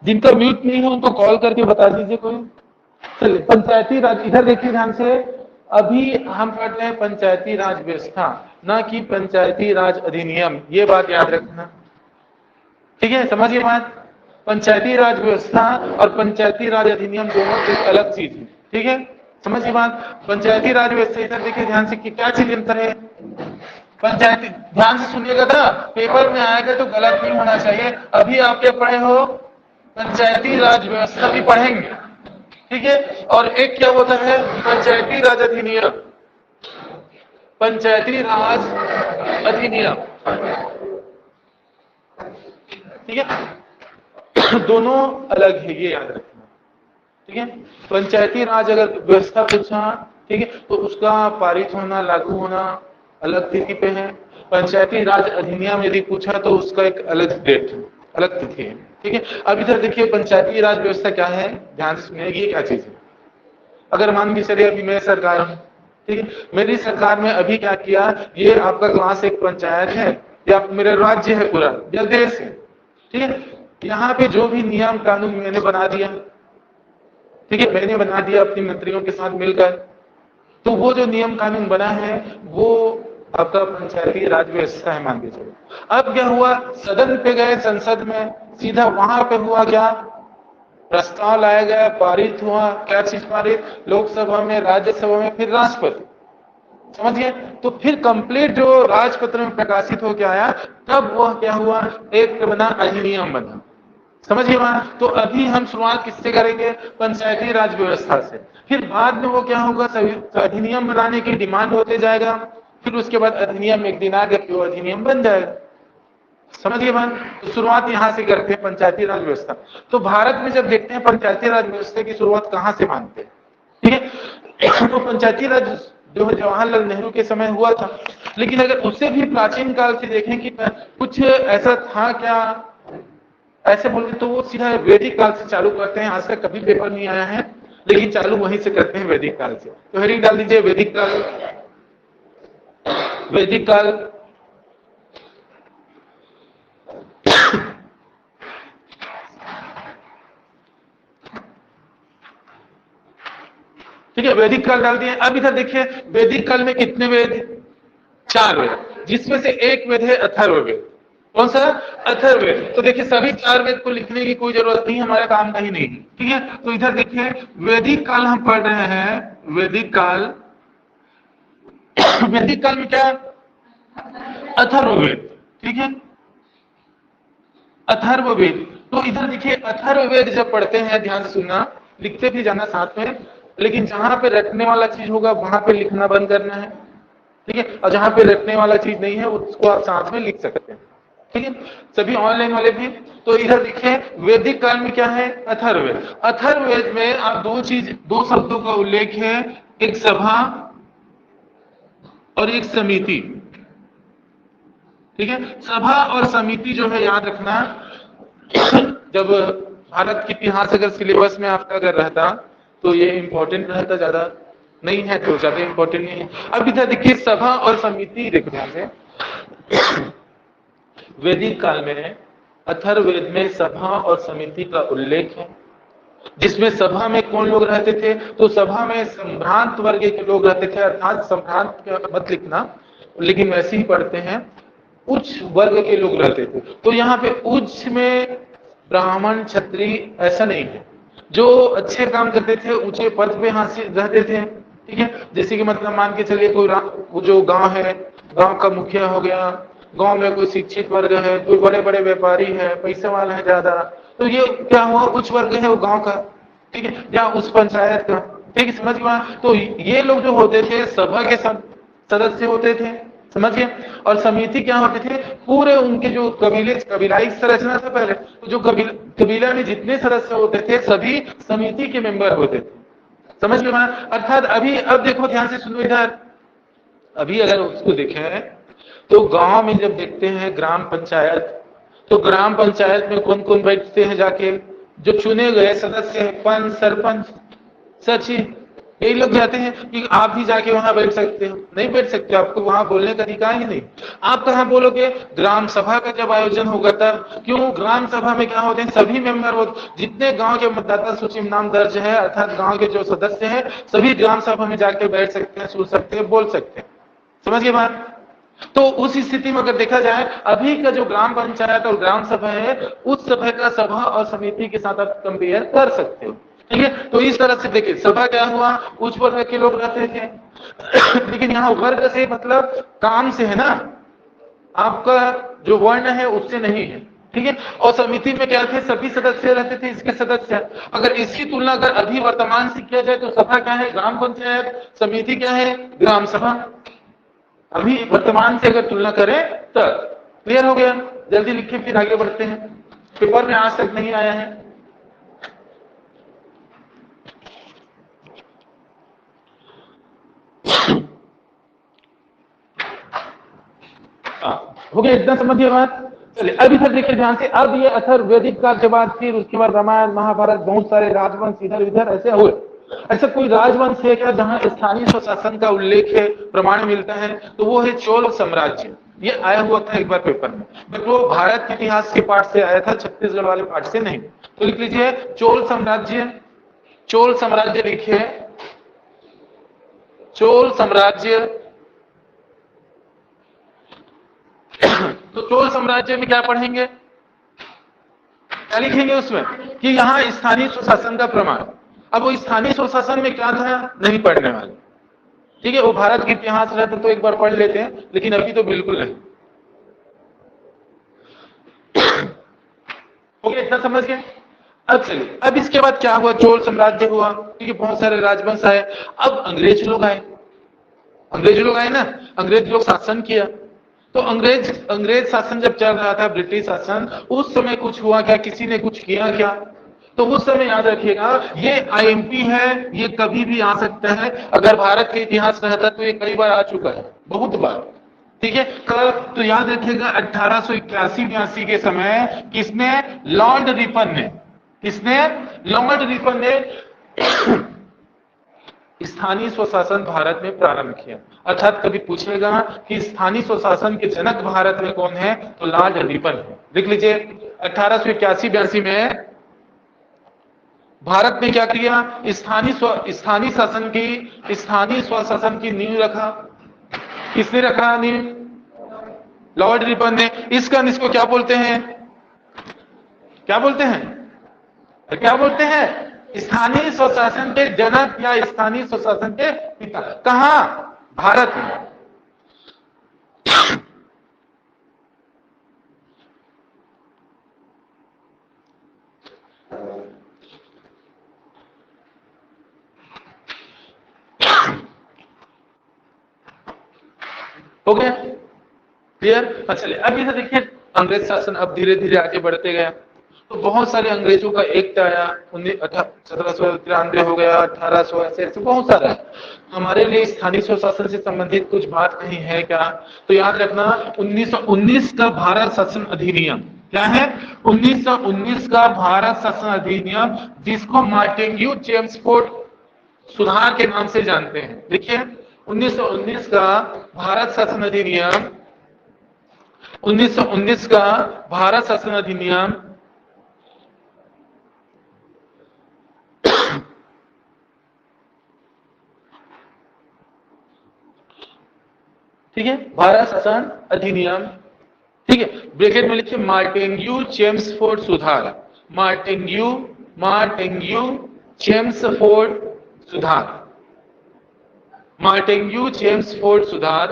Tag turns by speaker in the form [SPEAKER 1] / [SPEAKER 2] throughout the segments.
[SPEAKER 1] जिनका म्यूट नहीं है उनको कॉल करके बता दीजिए कोई। चलिए, पंचायती राज, इधर देखिए ध्यान से। अभी हम पढ़ रहे हैं पंचायती राज व्यवस्था, ना कि पंचायती राज अधिनियम, ये बात याद रखना। ठीक है, समझिए बात। पंचायती राज व्यवस्था और पंचायती राज अधिनियम दोनों एक अलग चीज है। ठीक है, समझिए बात। पंचायती राज व्यवस्था, इधर देखिए ध्यान से कि क्या चीज अंतर है। पंचायती, ध्यान से सुनिएगा ना, पेपर में आएगा तो गलत नहीं होना चाहिए। अभी आप क्या पढ़े हो, पंचायती राज व्यवस्था भी पढ़ेंगे। ठीक है, और एक क्या होता है, पंचायती राज अधिनियम, पंचायती राज अधिनियम। ठीक है, दोनों अलग है, ये याद रखना। ठीक है, पंचायती राज अगर व्यवस्था पूछा, ठीक है, तो उसका पारित होना, लागू होना अलग तिथि पे है। पंचायती राज अधिनियम यदि पूछा तो उसका एक अलग डेट, अलग तिथि है। ठीक है, अब इधर देखिए पंचायती राज व्यवस्था क्या है, ध्यान से सुनिए, ये क्या चीज है। अगर मान के चलिए अभी मैं सरकार हूं, ठीक है, मेरी सरकार में अभी क्या किया, ये आपका क्लास एक पंचायत है, या मेरा राज्य है पूरा, या देश है। ठीक है, यहाँ पे जो भी नियम कानून मैंने बना दिया, ठीक है, मैंने बना दिया अपने मंत्रियों के साथ मिलकर, तो वो जो नियम कानून बना है वो आपका पंचायती राज व्यवस्था है, मान के चलो। अब क्या हुआ, सदन पे गए, संसद में, सीधा वहां पे हुआ क्या, प्रस्ताव लाया गया, पारित हुआ। क्या चीज पारित, लोकसभा में, राज्यसभा में, फिर राष्ट्रपति। समझिए, तो फिर कंप्लीट जो राजपत्र में प्रकाशित होकर आया, तब वह क्या हुआ, एक बना, अधिनियम बना। समझिए वहां, तो अभी हम शुरुआत किससे करेंगे, पंचायती राज व्यवस्था से। फिर बाद में वो क्या होगा, अधिनियम बनाने की डिमांड होते जाएगा, फिर उसके बाद अधिनियम एक दिन आगे वो अधिनियम बन जाएगा। समझिए बात, तो शुरुआत यहां से करते हैं पंचायती राज व्यवस्था। तो भारत में जब देखते हैं पंचायती राज व्यवस्था की शुरुआत कहां से मानते हैं, ठीक है, तो पंचायती राज जो जवाहरलाल नेहरू के समय हुआ था, लेकिन अगर उससे भी प्राचीन काल से देखें कि कुछ ऐसा था क्या, ऐसे बोलते तो वो सीधा वैदिक काल से चालू करते हैं। आज तक कभी पेपर नहीं आया है, लेकिन चालू वहीं से करते हैं, वैदिक काल से। तो हेडिंग डाल दीजिए, वैदिक काल, वैदिक काल। ठीक है, वैदिक काल डाल दिए। अब इधर देखिए, वैदिक काल में कितने वेद, 4 वेद, जिसमें से एक वेद है अथर्ववेद। कौन सा, अथर्ववेद। तो देखिए सभी 4 वेद को लिखने की कोई जरूरत नहीं, हमारे काम का ही नहीं। ठीक है, तो इधर देखिए वैदिक काल हम पढ़ रहे हैं, वैदिक काल, वैदिक काल में क्या, अथर्ववेद। ठीक है, अथर्ववेद। तो इधर देखिए अथर्ववेद जब पढ़ते हैं, ध्यान से सुनना, लिखते भी जाना साथ में, लेकिन जहां पे रटने वाला चीज होगा वहां पे लिखना बंद करना है। ठीक है, और जहां पे रटने वाला चीज नहीं है उसको आप साथ में लिख सकते हैं। ठीक है, सभी ऑनलाइन वाले भी। तो इधर देखिए वैदिक काल में क्या है, अथर्ववेद। अथर्ववेद में आप दो शब्दों का उल्लेख है, एक सभा और एक समिति। ठीक है, सभा और समिति जो है याद रखना। जब भारत के इतिहास अगर सिलेबस में आपका अगर रहता तो ये इंपॉर्टेंट रहता, ज्यादा नहीं है तो ज्यादा इंपॉर्टेंट नहीं है। अब इधर देखिए सभा और समिति, देखो ध्यान से, वैदिक काल में अथर्ववेद में सभा और समिति का उल्लेख है, जिसमें सभा में कौन लोग रहते थे, तो सभा में संभ्रांत वर्ग के लोग रहते थे, अर्थात संभ्रांत मत लिखना, लेकिन वैसे ही पढ़ते हैं, उच्च वर्ग के लोग रहते थे। तो यहाँ पे उच्च में ब्राह्मण क्षत्रिय ऐसा नहीं है, जो अच्छे काम करते थे ऊंचे पद पे हासिल रहते थे। ठीक है, जैसे कि मतलब मान के चलिए कोई वो जो गांव है, गांव का मुखिया हो गया, गांव में कोई शिक्षित वर्ग है, कोई बड़े बड़े व्यापारी है, पैसे वाला है ज्यादा, तो ये क्या हुआ, उच्च वर्ग है वो गांव का। ठीक है, या उस पंचायत का। ठीक है, समझ गए। तो ये लोग जो होते थे सभा के सदस्य होते थे, समझिए। और समिति क्या होते थे, पूरे उनके जो कबीलाई संरचना था पहले, तो जो कबीला में जितने सदस्य होते थे सभी समिति के मेंबर होते थे। समझ में आया, अर्थात अभी, अब देखो ध्यान से सुनो इधर, अभी अगर उसको देखें तो गांव में जब देखते हैं ग्राम पंचायत, तो ग्राम पंचायत में कौन कौन बैठते हैं जाके, जो चुने गए सदस्य हैं, पंच, सरपंच, सचिव, कई लोग जाते हैं कि आप भी जाके वहां बैठ सकते हो, नहीं बैठ सकते, आपको वहां बोलने का अधिकार ही नहीं। आप कहां बोलोगे? ग्राम सभा का जब आयोजन होगा तब। क्यों? ग्राम सभा में क्या होते हैं, सभी मेंबर होते, जितने गांव के मतदाता सूची में नाम दर्ज है, अर्थात गांव के जो सदस्य हैं, सभी ग्राम सभा में जाके बैठ सकते हैं, सुन सकते हैं, बोल सकते हैं। समझ गए बात? तो उस स्थिति में अगर देखा जाए, अभी का जो ग्राम पंचायत और ग्राम सभा है, उस सभा का सभा और समिति के साथ आप कंपेयर कर सकते हो। ठीक है, तो इस तरह से देखिए, सभा क्या हुआ, उच्च वर्ग के लोग रहते थे लेकिन यहाँ वर्ग से मतलब काम से है ना, आपका जो वर्ण है उससे नहीं है। ठीक है, और समिति में क्या थे, सभी सदस्य रहते थे, इसके सदस्य। अगर इसकी तुलना अगर अभी वर्तमान से किया जाए तो सभा क्या है? ग्राम पंचायत। समिति क्या है? ग्राम सभा। अभी वर्तमान से अगर तुलना करें तो क्लियर हो गया। जल्दी लिखिए, फिर आगे बढ़ते हैं। पेपर में आज तक नहीं आया है। हो गया, इतना समझिए बात। चलिए अब इधर देखिए ध्यान से। अब ये अथर्ववेदिक काल के बाद फिर उसके बाद रामायण महाभारत, बहुत सारे राजवंश इधर उधर ऐसे हुए। ऐसा कोई राजवंश है क्या जहां स्थानीय स्वशासन का उल्लेख है, प्रमाण मिलता है? तो वो है चोल साम्राज्य। ये आया हुआ था एक बार पेपर में, बट वो भारत के इतिहास के पाठ से आया था, छत्तीसगढ़ वाले पाठ से नहीं। तो लिख लीजिए चोल साम्राज्य। चोल साम्राज्य लिखिए, चोल साम्राज्य। तो चोल साम्राज्य में क्या पढ़ेंगे, क्या लिखेंगे उसमें? कि यहाँ स्थानीय स्वशासन का प्रमाण। अब वो स्थानीय स्वशासन में क्या था, नहीं पढ़ने वाले। ठीक है, वो भारत के इतिहास रहते तो एक बार पढ़ लेते हैं, लेकिन अभी तो बिल्कुल नहीं। हो गया, इतना समझ गए? अब चलिए, अब इसके बाद क्या हुआ? चोल साम्राज्य हुआ, ठीक है, बहुत सारे राजवंश आए। अब अंग्रेज लोग आए। अंग्रेज लोग आए ना, अंग्रेज लोग शासन किया। तो अंग्रेज शासन जब चल रहा था, ब्रिटिश शासन, उस समय कुछ हुआ क्या, किसी ने कुछ किया क्या? तो उस समय याद रखिएगा, ये आईएमपी है, ये कभी भी आ सकता है। अगर भारत के इतिहास रहता तो ये कई बार आ चुका है, बहुत बार। ठीक है, तो याद रखिएगा 1881-82 के समय किसने? लॉर्ड रिपन ने। किसने? लॉर्ड रिपन ने स्थानीय स्वशासन भारत में प्रारंभ किया। अर्थात कभी पूछेगा कि स्थानीय स्वशासन के जनक भारत में कौन है, तो लॉर्ड रिपन है। लिख लीजिए 1881-82 में भारत ने क्या किया? स्थानीय स्वशासन की नींव रखा। किसने रखा नींव? लॉर्ड रिपन ने। इसको क्या बोलते हैं? क्या बोलते हैं? क्या बोलते हैं? स्थानीय स्वशासन के जनक या स्थानीय स्वशासन के पिता। कहां? भारत में। हो गया क्लियर? अच्छा, अब इधर देखिए, अंग्रेज शासन अब धीरे धीरे आगे बढ़ते गया। तो बहुत सारे अंग्रेजों का एक्ट आया, 1793 हो गया, 1800, ऐसे बहुत सारा है। हमारे लिए स्थानीय स्वशासन से संबंधित कुछ बात कहीं है क्या? तो याद रखना 1919 का भारत शासन अधिनियम। क्या है? 1919 का भारत शासन अधिनियम, जिसको मार्टिन्यू चेम्सफोर्ड सुधार के नाम से जानते हैं। देखिए 1919 का भारत शासन अधिनियम, 1919 का भारत शासन अधिनियम ठीक है, भारत शासन अधिनियम। ठीक है, ब्रैकेट में लिखिए मार्टिन्यू चेम्सफोर्ड सुधार। मार्टिन्यू चेम्सफोर्ड सुधार। मार्टिन्यू चेम्सफोर्ड सुधार।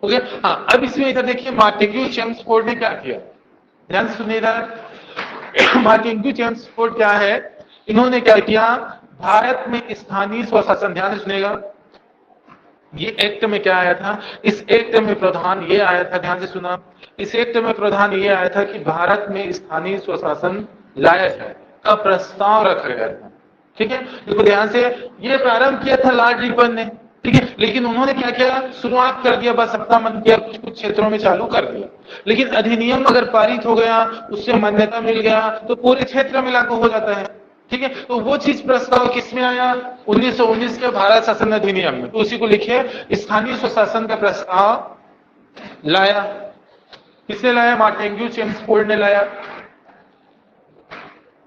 [SPEAKER 1] हो गया? हाँ, अब इसमें इधर देखिए मार्टिन्यू चेम्सफोर्ड ने क्या किया, ध्यान से सुनिए इधर। मार्टिन्यू चेम्सफोर्ड क्या है? इन्होंने क्या किया? भारत में स्थानीय स्वशासन, ध्यान से सुनिएगा, ये एक्ट में क्या आया था? इस एक्ट में प्रावधान ये आया था, ध्यान से सुना, इस एक्ट में प्रावधान ये आया था कि भारत में स्थानीय स्वशासन लाया जाए का प्रस्ताव रखा गया था। ठीक है, देखो ध्यान से, ये प्रारंभ किया था लॉर्ड रिपन ने। ठीक है, लेकिन उन्होंने क्या किया? शुरुआत कर दिया, बस सत्ता मन किया, कुछ कुछ क्षेत्रों में चालू कर दिया। लेकिन अधिनियम अगर पारित हो गया, उससे मान्यता मिल गया, तो पूरे क्षेत्र में लागू हो जाता है। ठीक है, तो वो चीज प्रस्ताव किसमें आया? 1919 के भारत शासन अधिनियम में। तो उसी को लिखे, स्थानीय स्वशासन का प्रस्ताव लाया। किसने लाया? मार्टेंग्यू चेम्सफोर्ड ने लाया।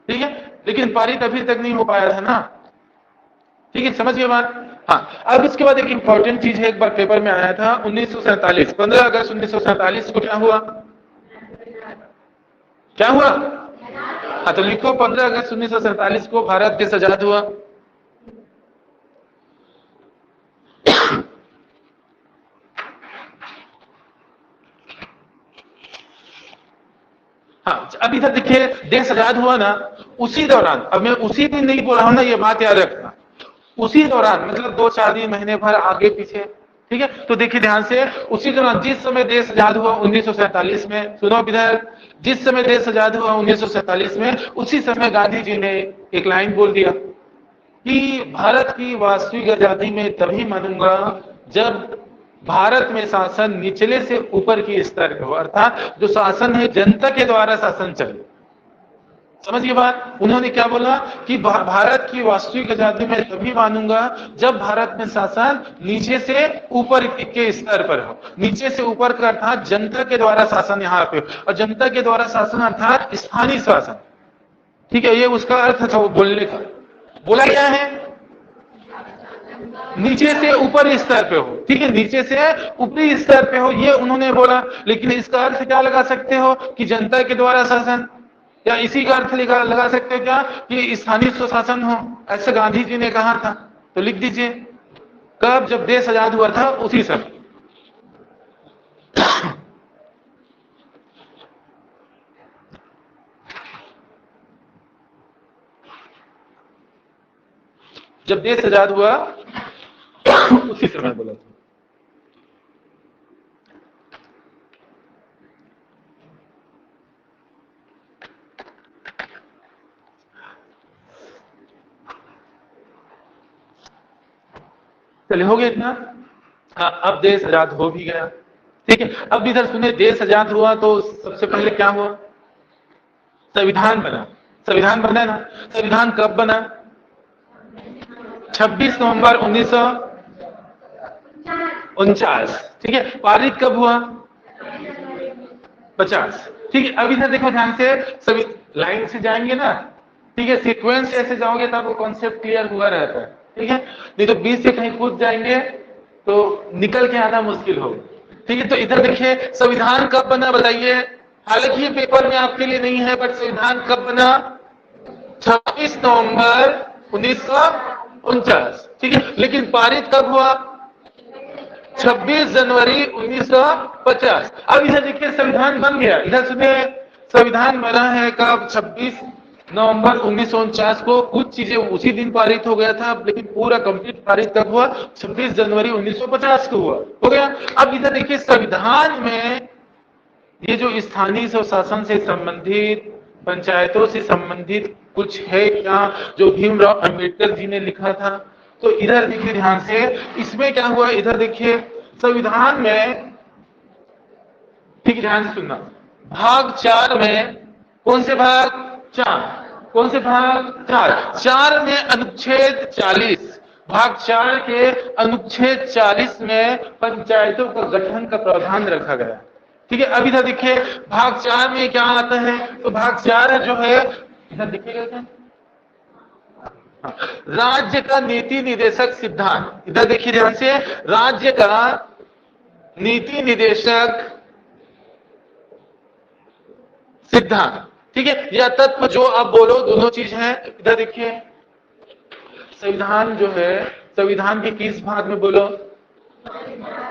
[SPEAKER 1] ठीक है, लेकिन पारित अभी तक नहीं हो पाया था ना। ठीक है, समझिए बात। हाँ, अब इसके बाद एक इंपॉर्टेंट चीज है, एक बार पेपर में आया था 1947, 15 अगस्त 1947 को क्या हुआ? क्या हुआ? हाँ, तो लिखो 15 अगस्त 1947 को भारत देश आजाद हुआ। हाँ, अब इधर देखिए, देश आजाद हुआ ना, उसी दौरान, अब मैं उसी दिन नहीं बोल रहा हूं ना, ये बात याद रखना, उसी दौरान मतलब 2-4 दिन, महीने भर आगे पीछे। ठीक है, तो देखिए ध्यान से, उसी दौरान जिस समय देश आजाद हुआ 1947 में, सुनो इधर, जिस समय देश आजाद हुआ 1947 में, उसी समय गांधी जी ने एक लाइन बोल दिया कि भारत की वास्तविक आजादी में तभी मानूंगा जब भारत में शासन निचले से ऊपर की स्तर पे हो, अर्थात जो शासन है जनता के द्वारा शासन चले। समझिए बात, उन्होंने क्या बोला कि भारत की वास्तविक आजादी में तभी मानूंगा जब भारत में शासन नीचे से ऊपर के स्तर पर हो। नीचे से ऊपर का अर्थात जनता के द्वारा शासन यहाँ पे, और जनता के द्वारा शासन अर्थात स्थानीय शासन। ठीक है, ये उसका अर्थ था वो बोलने का। बोला क्या है? नीचे से ऊपर स्तर पे हो। ठीक है, नीचे से ऊपरी स्तर पे हो, ये उन्होंने बोला। लेकिन इसका अर्थ क्या लगा सकते हो कि जनता के द्वारा शासन, या इसी का अर्थ लगा सकते हो क्या कि स्थानीय स्वशासन हो, ऐसा गांधी जी ने कहा था। तो लिख दीजिए, कब? जब देश आजाद हुआ था उसी समय। जब देश आजाद हुआ उसी समय बोला था। चलिए, हो गया इतना। हाँ, अब देश आजाद हो भी गया। ठीक है, अब इधर सुने, देश आजाद हुआ तो सबसे पहले क्या हुआ? संविधान बना। संविधान बना ना। संविधान कब बना? 26 नवंबर 1949। ठीक है, पारित कब हुआ? 50। ठीक है, अब इधर देखो ध्यान से, सभी लाइन से जाएंगे ना। ठीक है, सीक्वेंस ऐसे जाओगे तब वो कॉन्सेप्ट क्लियर हुआ रहता है। ठीक है, नहीं तो बीच से कहीं कूद जाएंगे तो निकल के आना मुश्किल होगा। ठीक है, तो इधर देखिए, संविधान कब बना बताइए? हालांकि ये पेपर में आपके लिए नहीं है, बट संविधान कब बना? 26 नवंबर 1949। ठीक है, लेकिन पारित कब हुआ? 26 जनवरी 1950। अब इधर देखिए, संविधान बन गया। इधर सुनिए, संविधान बना है कब? 26 नवंबर 1949 को। कुछ चीजें उसी दिन पारित हो गया था, लेकिन पूरा कंप्लीट पारित कब हुआ? 26 जनवरी 1950 को हुआ। हो गया। अब इधर देखिए, संविधान में ये जो स्थानीय स्वशासन से संबंधित, पंचायतों से संबंधित कुछ है क्या, जो भीमराव अंबेडकर जी ने लिखा था? तो इधर देखिए ध्यान से, इसमें क्या हुआ? इधर देखिए, संविधान में, ठीक ध्यान से सुनना, भाग 4 में, कौन से भाग? 4। कौन से भाग? 4 में अनुच्छेद 40, भाग 4 के अनुच्छेद 40 में पंचायतों का गठन का प्रावधान रखा गया। ठीक है, अब इधर देखिए, भाग 4 में क्या आता है? तो भाग 4 जो है, इधर देखिएगा, राज्य का नीति निर्देशक सिद्धांत। इधर देखिए ध्यान से, राज्य का नीति निर्देशक सिद्धांत। ठीक है, या तत्व, जो आप बोलो, दोनों चीज है। इधर देखिए, संविधान जो है, संविधान के किस भाग में बोलो?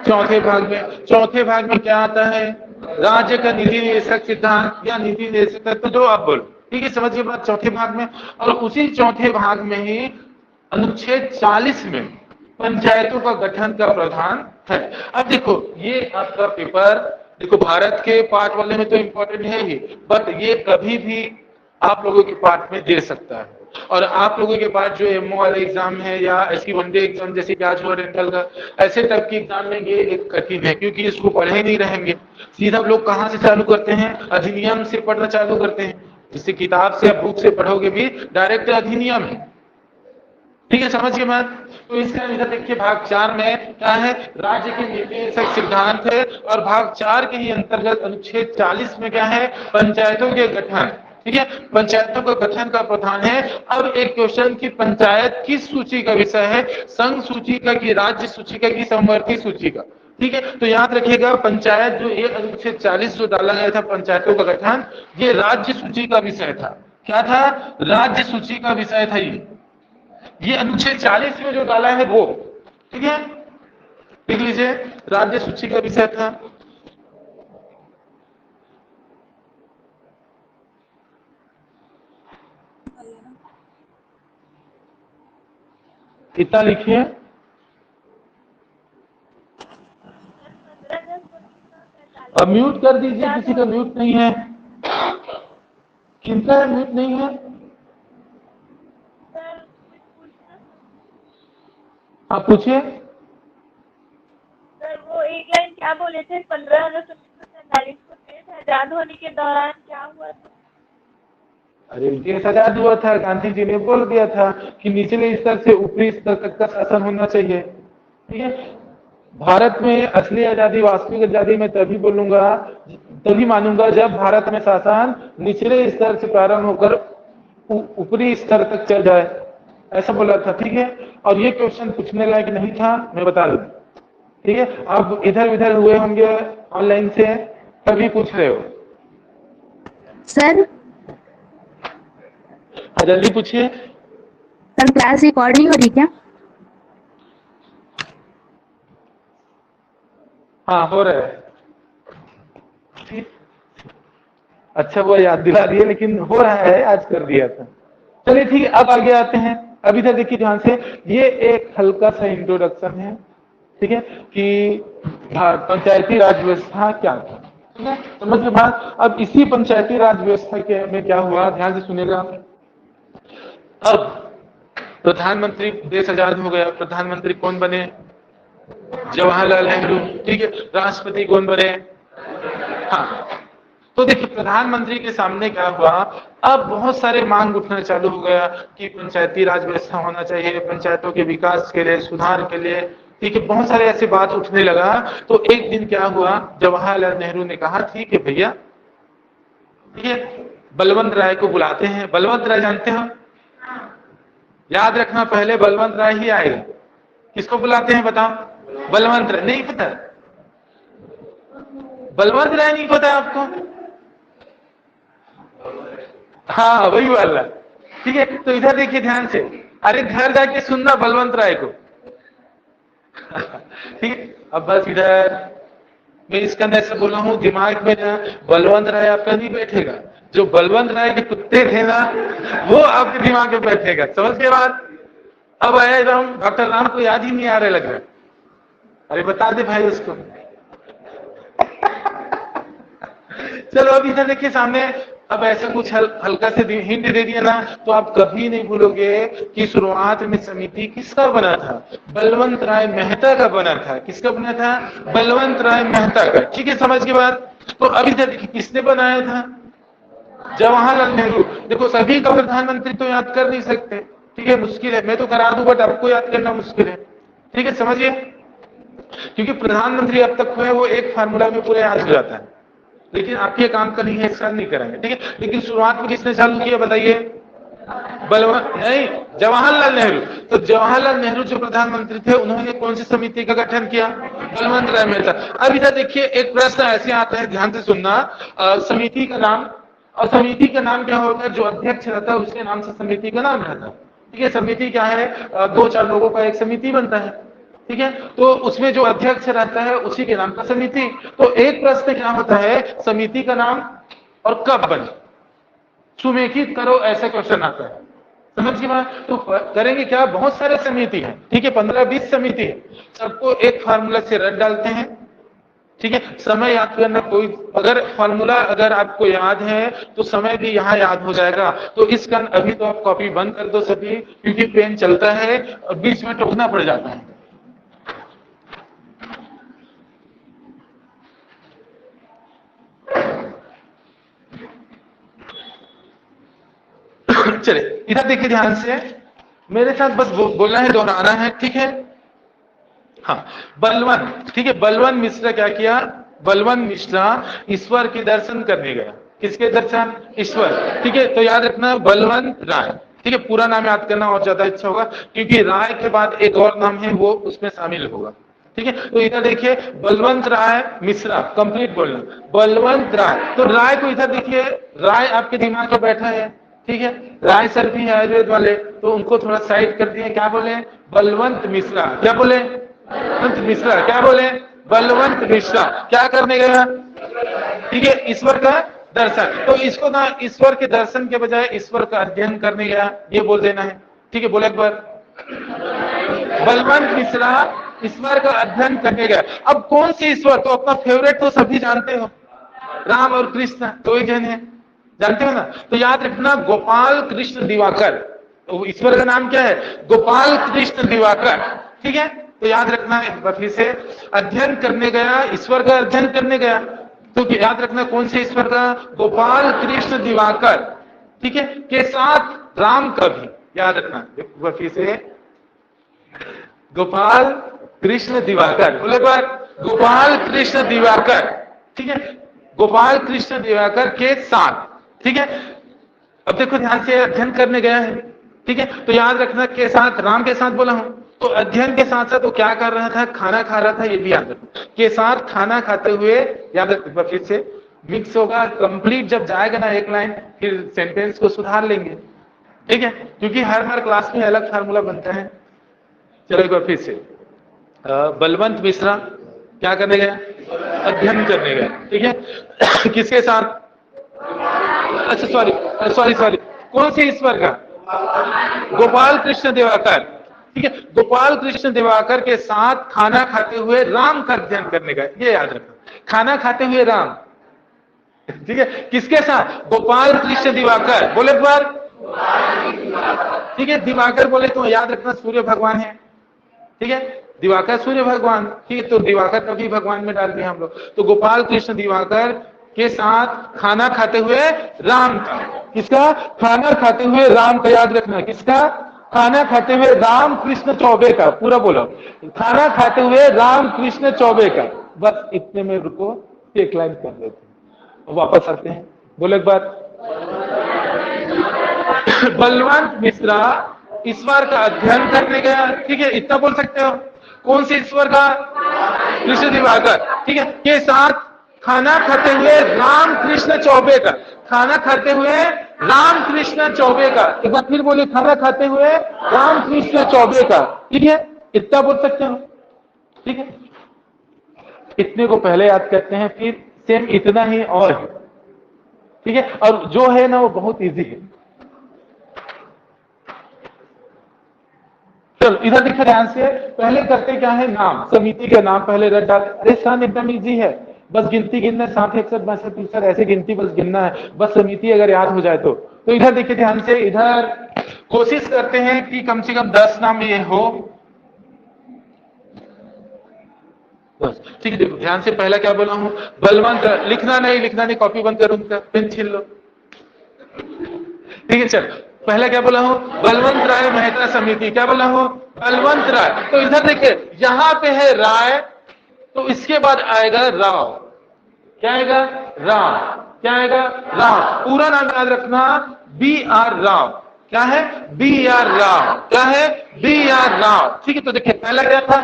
[SPEAKER 1] चौथे भाग में। चौथे भाग में क्या आता है? राज्य का नीति निर्देशक सिद्धांत या नीति निर्देशक तत्व, जो आप बोलो। ठीक है, समझिए बात, चौथे भाग में। और उसी चौथे भाग में ही अनुच्छेद 40 में पंचायतों का गठन का प्रावधान है। अब देखो, ये आपका पेपर, देखो भारत के पार्ट वाले में तो इंपॉर्टेंट है ही, बट ये कभी भी आप लोगों के पार्ट में दे सकता है। और आप लोगों के पास जो एमओ वाला एग्जाम है, या ऐसी वनडे एग्जाम जैसे आज हुआ डेंटल का, ऐसे टाइप के एग्जाम में ये एक कठिन है, क्योंकि इसको पढ़े नहीं रहेंगे। सीधा लोग कहाँ से चालू करते हैं? अधिनियम से पढ़ना चालू करते हैं। इसे किताब से या बुक से पढ़ोगे भी डायरेक्ट अधिनियम है। ठीक है, समझिए बात। तो इसका इधर देखिए भाग 4 में क्या है, राज्य के निर्देशक सिद्धांत है, और भाग 4 के ही अंतर्गत अनुच्छेद 40 में क्या है, पंचायतों के गठन। ठीक है, पंचायतों का गठन का प्रावधान है। अब एक क्वेश्चन की पंचायत किस सूची का विषय है, संघ सूची का कि राज्य सूची का कि समवर्ती सूची का। ठीक है, तो याद रखिएगा पंचायत जो ये अनुच्छेद 40 जो डाला गया था पंचायतों का गठन, ये राज्य सूची का विषय था। क्या था, राज्य सूची का विषय था ये अनुच्छेद 40 में जो डाला है वो। ठीक है, लिख लीजिए, राज्य सूची का विषय था। इतना लिखिए। अब म्यूट कर दीजिए, किसी का म्यूट नहीं है। किनका म्यूट नहीं है? आप पूछिए।
[SPEAKER 2] सर वो एक लाइन क्या बोले थे, 15 अगस्त 1947 को देश आजाद होने के दौरान क्या हुआ था?
[SPEAKER 1] अरे देश आजाद हुआ था, गांधी जी ने बोल दिया था कि निचले स्तर से ऊपरी स्तर तक का शासन होना चाहिए। ठीक है, भारत में असली आजादी, वास्तविक आजादी मैं तभी बोलूंगा, तभी मानूंगा जब भारत में शासन निचले स्तर से प्रारंभ होकर ऊपरी स्तर तक चल जाए, ऐसा बोला था। ठीक है, और ये क्वेश्चन पूछने लायक नहीं था, मैं बता दूं। ठीक है, अब इधर उधर हुए होंगे ऑनलाइन से, कभी पूछ रहे हो?
[SPEAKER 3] सर
[SPEAKER 1] जल्दी पूछिए।
[SPEAKER 3] सर क्लास रिकॉर्ड नहीं हो रही क्या?
[SPEAKER 1] हाँ हो रहा है। ठीक, अच्छा वो याद दिला रही है, लेकिन हो रहा है, आज कर दिया था। चलिए ठीक है, अब आगे आते हैं। अभी तक देखिए ध्यान से, ये एक हल्का सा इंट्रोडक्शन है। ठीक है, कि पंचायती राज व्यवस्था क्या था। ठीक है, समझ बात। अब इसी पंचायती राज व्यवस्था के में क्या हुआ, ध्यान से सुनिएगा। अब प्रधानमंत्री, देश आजाद हो गया, प्रधानमंत्री कौन बने, जवाहरलाल नेहरू। ठीक है, राष्ट्रपति कौन बने, हाँ। तो देखिए प्रधानमंत्री के सामने क्या हुआ, अब बहुत सारे मांग उठना चालू हो गया कि पंचायती राज व्यवस्था होना चाहिए, पंचायतों के विकास के लिए, सुधार के लिए। ठीक है, बहुत सारे ऐसे बात उठने लगा। तो एक दिन क्या हुआ, जवाहरलाल नेहरू ने कहा ठीक है भैया, ठीक है, बलवंत राय को बुलाते हैं। बलवंत राय जानते हो, याद रखना पहले बलवंत राय ही आएगा। किसको बुलाते हैं बताओ, बलवंत राय। नहीं पता, बलवंत राय नहीं पता आपको? हाँ वही वाला। ठीक है, तो इधर देखिए ध्यान से, अरे घर जाके सुनना बलवंत राय को। ठीक है, अब बस इधर मैं इसका अंदर से बोला हूँ, दिमाग में ना बलवंत राय आपका नहीं बैठेगा, जो बलवंत राय के कुत्ते थे ना वो आपके दिमाग में बैठेगा। समझ के बाद अब आया डॉक्टर राम को याद ही नहीं आ रहा लग रहा। अरे बता दे भाई उसको। चलो अब इधर देखिए सामने, अब ऐसा कुछ हल्का से हिंट दे दिया ना, तो आप कभी नहीं भूलोगे कि शुरुआत में समिति किसका बना था, बलवंत राय मेहता का बना था। किसका बना था, बलवंत राय मेहता का। ठीक है, समझ के बाद। तो अब इधर देखिए किसने बनाया था, जवाहरलाल नेहरू। देखो सभी का प्रधानमंत्री तो याद कर नहीं सकते, ठीक है, मुश्किल है, मैं तो करा दूं बट आपको याद करना मुश्किल है। ठीक है, समझिए, क्योंकि प्रधानमंत्री अब तक हुए वो एक फार्मूला में पूरा याद हो जाता है, लेकिन आपके काम का नहीं है, एक साथ नहीं कराएंगे। ठीक है, लेकिन शुरुआत में किसने चालू किया बताइए, बलवंत नहीं, जवाहरलाल नेहरू। तो जवाहरलाल नेहरू जो प्रधानमंत्री थे उन्होंने कौन सी समिति का गठन किया, बलवंत राय मेहता। अब इधर देखिए एक प्रश्न ऐसे आता है, ध्यान से सुनना। समिति का नाम, और समिति का नाम क्या होता है, जो अध्यक्ष रहता है उसके नाम से समिति का नाम रहता है। ठीक है, समिति क्या है, 2-4 लोगों का एक समिति बनता है। ठीक है, तो उसमें जो अध्यक्ष रहता है उसी के नाम का समिति। तो एक प्रश्न क्या होता है, समिति का नाम और कब बने, सुमेखित करो, ऐसा क्वेश्चन आता है। समझ की बात। तो करेंगे क्या, बहुत सारे समिति है, ठीक है, 15-20 समिति है, सबको एक फार्मूला से रट डालते हैं। ठीक है, समय याद करना, कोई अगर फार्मूला अगर आपको याद है तो समय भी यहाँ याद हो जाएगा। तो इस कारण अभी तो आप कॉपी बंद कर दो सभी, क्योंकि पेन चलता है और बीच में टोकना पड़ जाता है। चले इधर देखिए ध्यान से, मेरे साथ बस बोलना है, दोहराना है, ठीक है। हाँ, बलवंत, ठीक है। बलवंत मिश्रा क्या किया? बलवंत मिश्रा ईश्वर के दर्शन करने गया। किसके दर्शन? ईश्वर, ठीक है। तो याद रखना बलवंत राय, ठीक है। पूरा नाम याद करना और ज्यादा अच्छा होगा, क्योंकि राय के बाद एक और नाम है वो उसमें शामिल होगा, ठीक है। तो इधर देखिए बलवंत राय मिश्रा, कंप्लीट बोलना, बलवंत राय। तो राय को इधर देखिए, राय आपके दिमाग में बैठा है, ठीक है। राय सर भी है आयुर्वेद वाले, तो उनको थोड़ा साइड कर दिए, क्या बोले? बलवंत मिश्रा। क्या बोले? बलवंत मिश्रा। क्या बोले? बलवंत मिश्रा। क्या करने गया? ठीक है, ईश्वर का दर्शन। तो इसको ना ईश्वर के दर्शन के बजाय ईश्वर का अध्ययन करने गया, ये बोल देना है, ठीक है। बोले एक बार, बलवंत मिश्रा ईश्वर का अध्ययन करने गया। अब कौन से ईश्वर? तो अपना फेवरेट तो सभी जानते हो, राम और कृष्ण, दो ही जन है, जानते हो ना। तो याद रखना गोपाल कृष्ण दिवाकर, तो ईश्वर का नाम क्या है? गोपाल कृष्ण दिवाकर, ठीक है। तो याद रखना फिर से, अध्ययन करने गया, ईश्वर का अध्ययन करने गया, तो याद रखना कौन से ईश्वर का? गोपाल कृष्ण दिवाकर, ठीक है, के साथ राम का भी याद रखना। फिर से गोपाल कृष्ण दिवाकर, बोले बार, गोपाल कृष्ण दिवाकर, ठीक है। गोपाल कृष्ण दिवाकर के साथ, ठीक है। अब देखो ध्यान से, अध्ययन करने गया है, ठीक है। तो याद रखना के साथ, राम के साथ बोला हूं, तो अध्ययन के साथ साथ वो क्या कर रहा था? खाना खा रहा था, ये भी याद रखना। के साथ खाना खाते हुए, याद रखना। फिर से मिक्स होगा, कंप्लीट जब जाएगा ना एक लाइन, फिर सेंटेंस को सुधार लेंगे, ठीक है, क्योंकि हर क्लास में अलग फार्मूला बनता है। चलो एक बार फिर से, बलवंत मिश्रा क्या करने गया? अध्ययन करने गया, ठीक है। किसके साथ? अच्छा सॉरी, कौन से ईश्वर का? गोपाल कृष्ण दिवाकर, ठीक है। गोपाल कृष्ण दिवाकर के साथ खाना खाते हुए राम का अध्ययन करने गया, ये याद रखना, खाना खाते हुए राम, ठीक है। किसके साथ? गोपाल कृष्ण दिवाकर, बोले एक बार, ठीक है। दिवाकर बोले तो याद रखना सूर्य भगवान है, ठीक है। दिवाकर सूर्य भगवान, ठीक है। तो दिवाकर कभी भगवान में डाल दिया हम लोग। तो गोपाल कृष्ण दिवाकर के साथ खाना खाते हुए राम का, किसका? खाना खाते हुए राम का, याद रखना, किसका? खाना खाते हुए राम कृष्ण चौबे का, पूरा बोलो, खाना खाते हुए राम कृष्ण चौबे का। बस इतने में रुको, एक लाइन कर देते हैं, वापस आते हैं। बोलो एक बार, बलवंत मिश्रा ईश्वर का अध्ययन करने गया, ठीक है, इतना बोल सकते हो। कौन से ईश्वर का? कृष्ण दिवाकर, ठीक है, के साथ खाना खाते हुए राम कृष्ण चौबे का, खाना खाते हुए राम कृष्ण चौबे का। एक बार फिर बोले, खाना खाते हुए राम कृष्ण चौबे का, ठीक है, इतना बोल सकते हो, ठीक है। इतने को पहले याद करते हैं, फिर सेम इतना ही और है, ठीक है। और जो है ना वो बहुत इजी है। चलो इधर देखो ध्यान से, पहले करते क्या है? नाम, समिति का नाम पहले रट डाल। अरे सन एकदम इजी है, बस गिनती गिनना, 60 61 62 63 ऐसे गिनती बस गिनना है, बस समिति अगर याद हो जाए तो इधर देखिए ध्यान से, इधर कोशिश करते हैं कि कम से कम 10 नाम ये हो, बस, ठीक है। देखो ध्यान से, पहला क्या बोला हूं? बलवंत, लिखना नहीं, कॉपी बंद करो, उनका पेन छीन लो, ठीक है। चल पहला क्या बोला हूं? बलवंत राय मेहता समिति, क्या बोला हूं? बलवंत राय। तो इधर देखिए, यहां पे है राय, तो इसके बाद आएगा राव, क्या आएगा? राव, क्या आएगा? राव। पूरा नाम याद रखना, BR राव, क्या है? BR राव, क्या है? BR राव, ठीक है। तो देखिए पहला क्या था?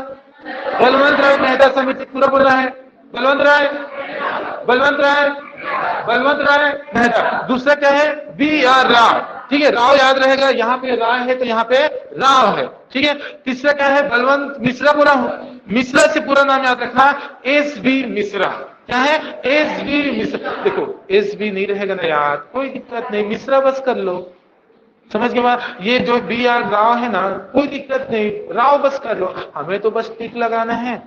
[SPEAKER 1] बलवंत राय मेहता समिति, पूरा बोल रहा है, बलवंत राय मेहता। दूसरा क्या है? BR राव, ठीक है, राव याद रहेगा, यहाँ पे राय है तो यहाँ पे राव है, ठीक है। तीसरा क्या है? बलवंत मिश्रा बोला हूं, मिश्रा से पूरा नाम याद रखना, SB मिश्रा, क्या है? SB मिश्रा। देखो SB नहीं रहेगा ना याद, कोई दिक्कत नहीं, मिश्रा बस कर लो, समझ के बाद। ये जो BR राव है ना, कोई दिक्कत नहीं, राव बस कर लो, हमें तो बस टिक लगाना है,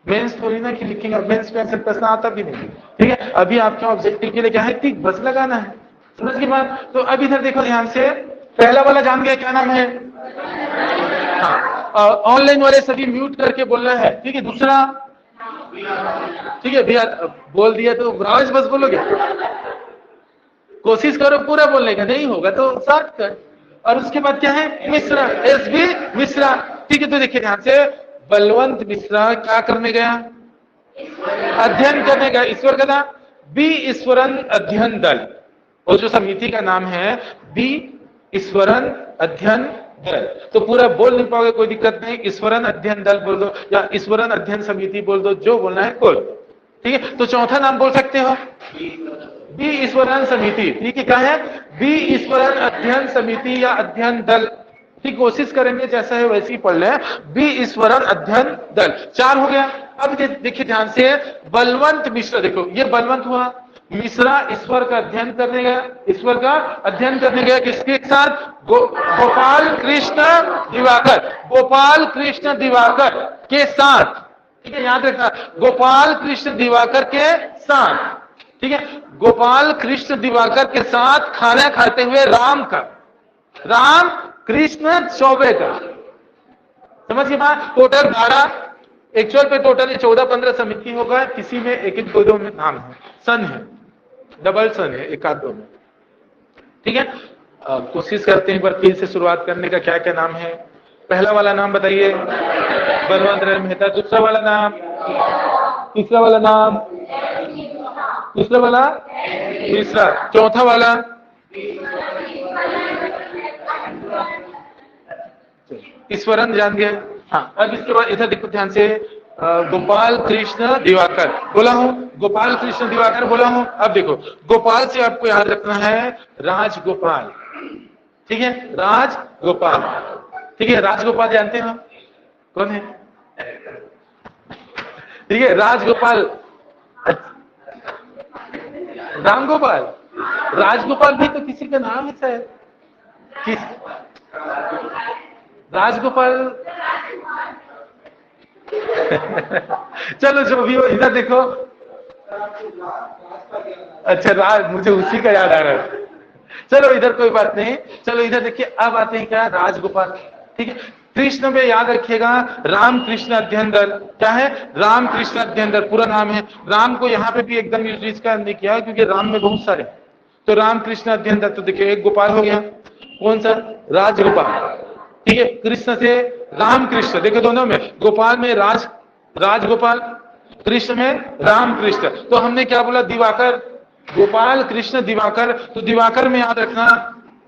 [SPEAKER 1] मेंस थोड़ी ना कि लिखेंगे, मेंस में ऐसे प्रश्न आता भी नहीं, ठीक है। अभी आपके ऑब्जेक्टिव के लिए क्या है? टिक बस लगाना है, समझ के बाद। तो अब इधर देखो ध्यान से, पहला वाला जान गया क्या नाम है? हाँ, ऑनलाइन वाले सभी म्यूट करके बोलना है, ठीक है। दूसरा, ठीक है भैया, बोल दिया तो राज बस बोलोगे, कोशिश करो पूरा बोलने का, नहीं होगा तो शॉर्ट कर। और उसके बाद क्या है, मिश्रा, एस बी मिश्रा। ठीक है, तो देखिए ध्यान से, बलवंत मिश्रा क्या करने गया, अध्ययन करने गया, ईश्वर का नाम बी ईश्वरन अध्ययन दल, और जो समिति का नाम है बी ईश्वरन अध्ययन दल। तो पूरा बोल नहीं पाओगे कोई दिक्कत नहीं, ईश्वरन अध्ययन दल बोल दो या ईश्वरन अध्ययन समिति बोल दो, जो बोलना है बोल। ठीक है, तो चौथा नाम बोल सकते हो बी ईश्वरन समिति। ठीक है, क्या है, बी ईश्वरन अध्ययन समिति या अध्ययन दल। ठीक, कोशिश करेंगे जैसा है वैसे ही पढ़ ले, बी ईश्वरन अध्ययन दल। 4 हो गया। अब देखिए ध्यान से, बलवंत मिश्रा, देखो ये बलवंत हुआ, मिश्रा ईश्वर का अध्ययन करने गया, ईश्वर का अध्ययन करने गया किसके साथ, गोपाल कृष्ण दिवाकर, गोपाल कृष्ण दिवाकर के साथ। ठीक है, याद रखना, गोपाल कृष्ण दिवाकर के साथ। ठीक है, गोपाल कृष्ण दिवाकर के साथ खाना खाते हुए राम कृष्ण चौबे का, समझिए बात। टोटल 12, एक्चुअल पे टोटल 14-15 समिति होगा, किसी में एक एक दो में नाम है, सन है, डबल सन है, एक आध दो में। ठीक है, कोशिश करते हैं एक बार फिर से शुरुआत करने का। क्या क्या नाम है, पहला वाला नाम बताइए, बलवंत राय मेहता। दूसरा वाला नाम, तीसरा वाला नाम, तीसरा वाला तीसरा, चौथा वाला ईश्वरन, जान गए। हाँ, अब इसके बाद इधर देखो ध्यान से, गोपाल कृष्ण दिवाकर बोला हूं, गोपाल कृष्ण दिवाकर बोला हूं। अब देखो, गोपाल से आपको याद रखना है राजगोपाल। ठीक है, राजगोपाल। ठीक है, राजगोपाल जानते हो कौन है? ठीक है, राजगोपाल, रामगोपाल, राजगोपाल भी तो किसी का नाम है शायद, किस राजगोपाल। चलो जो भी हो, इधर देखो, अच्छा राज, मुझे उसी का याद आ रहा है। चलो इधर कोई बात नहीं, चलो इधर देखिए, अब आते हैं क्या, राजगोपाल। ठीक है, कृष्ण में याद रखिएगा रामकृष्ण अध्ययन दल। क्या है, रामकृष्ण अध्ययन दल पूरा नाम है। राम को यहाँ पे भी एकदम यूज इसका नहीं किया क्योंकि राम में बहुत सारे, तो रामकृष्ण अध्ययन दल। तो देखिए एक गोपाल हो गया, कौन सा, राजगोपाल। ठीक है, कृष्ण से रामकृष्ण, देखो दोनों में, गोपाल में राजगोपाल, कृष्ण में रामकृष्ण। तो हमने क्या बोला, दिवाकर, गोपाल कृष्ण दिवाकर। तो दिवाकर में याद रखना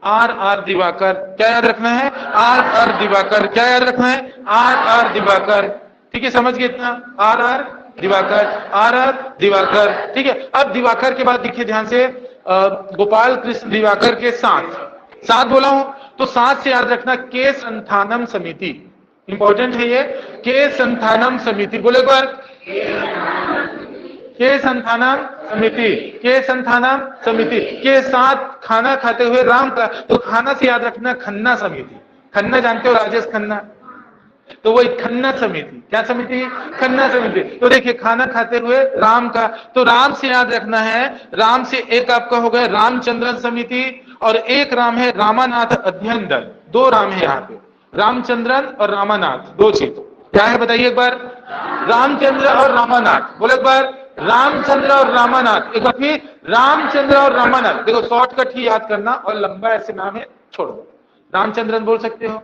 [SPEAKER 1] आर दिवाकर। क्या याद रखना है, आर दिवाकर। क्या याद रखना है, आर दिवाकर। ठीक है, समझ गए इतना, आर दिवाकर, दिवाकर। ठीक है, अब दिवाकर के बाद देखिए ध्यान से, गोपाल कृष्ण दिवाकर के साथ बोला हूं, तो साथ से याद रखना के संथानम समिति, इंपॉर्टेंट है ये, के संथानम समिति। बोले एक बार, के संथानम समिति, के संथानम समिति के साथ खाना खाते हुए राम का। तो खाना से याद रखना खन्ना समिति। खन्ना जानते हो, राजेश खन्ना, तो वही खन्ना समिति। क्या समिति, खन्ना समिति। तो देखिए खाना खाते हुए राम का, तो राम से याद रखना है, राम से एक आपका हो गया रामचंद्रन समिति, और एक राम है रामानाथ अध्ययन दल। 2 राम है यहाँ पे, रामचंद्रन और रामानाथ, 2 चीज। क्या है बताइए एक बार, रामचंद्र और रामानाथ। बोले एक बार, रामचंद्र और रामानाथ। एक बार फिर, रामचंद्र और रामानाथ। देखो शॉर्टकट ही याद करना, और लंबा ऐसे नाम है छोड़ दो। रामचंद्रन बोल सकते हो,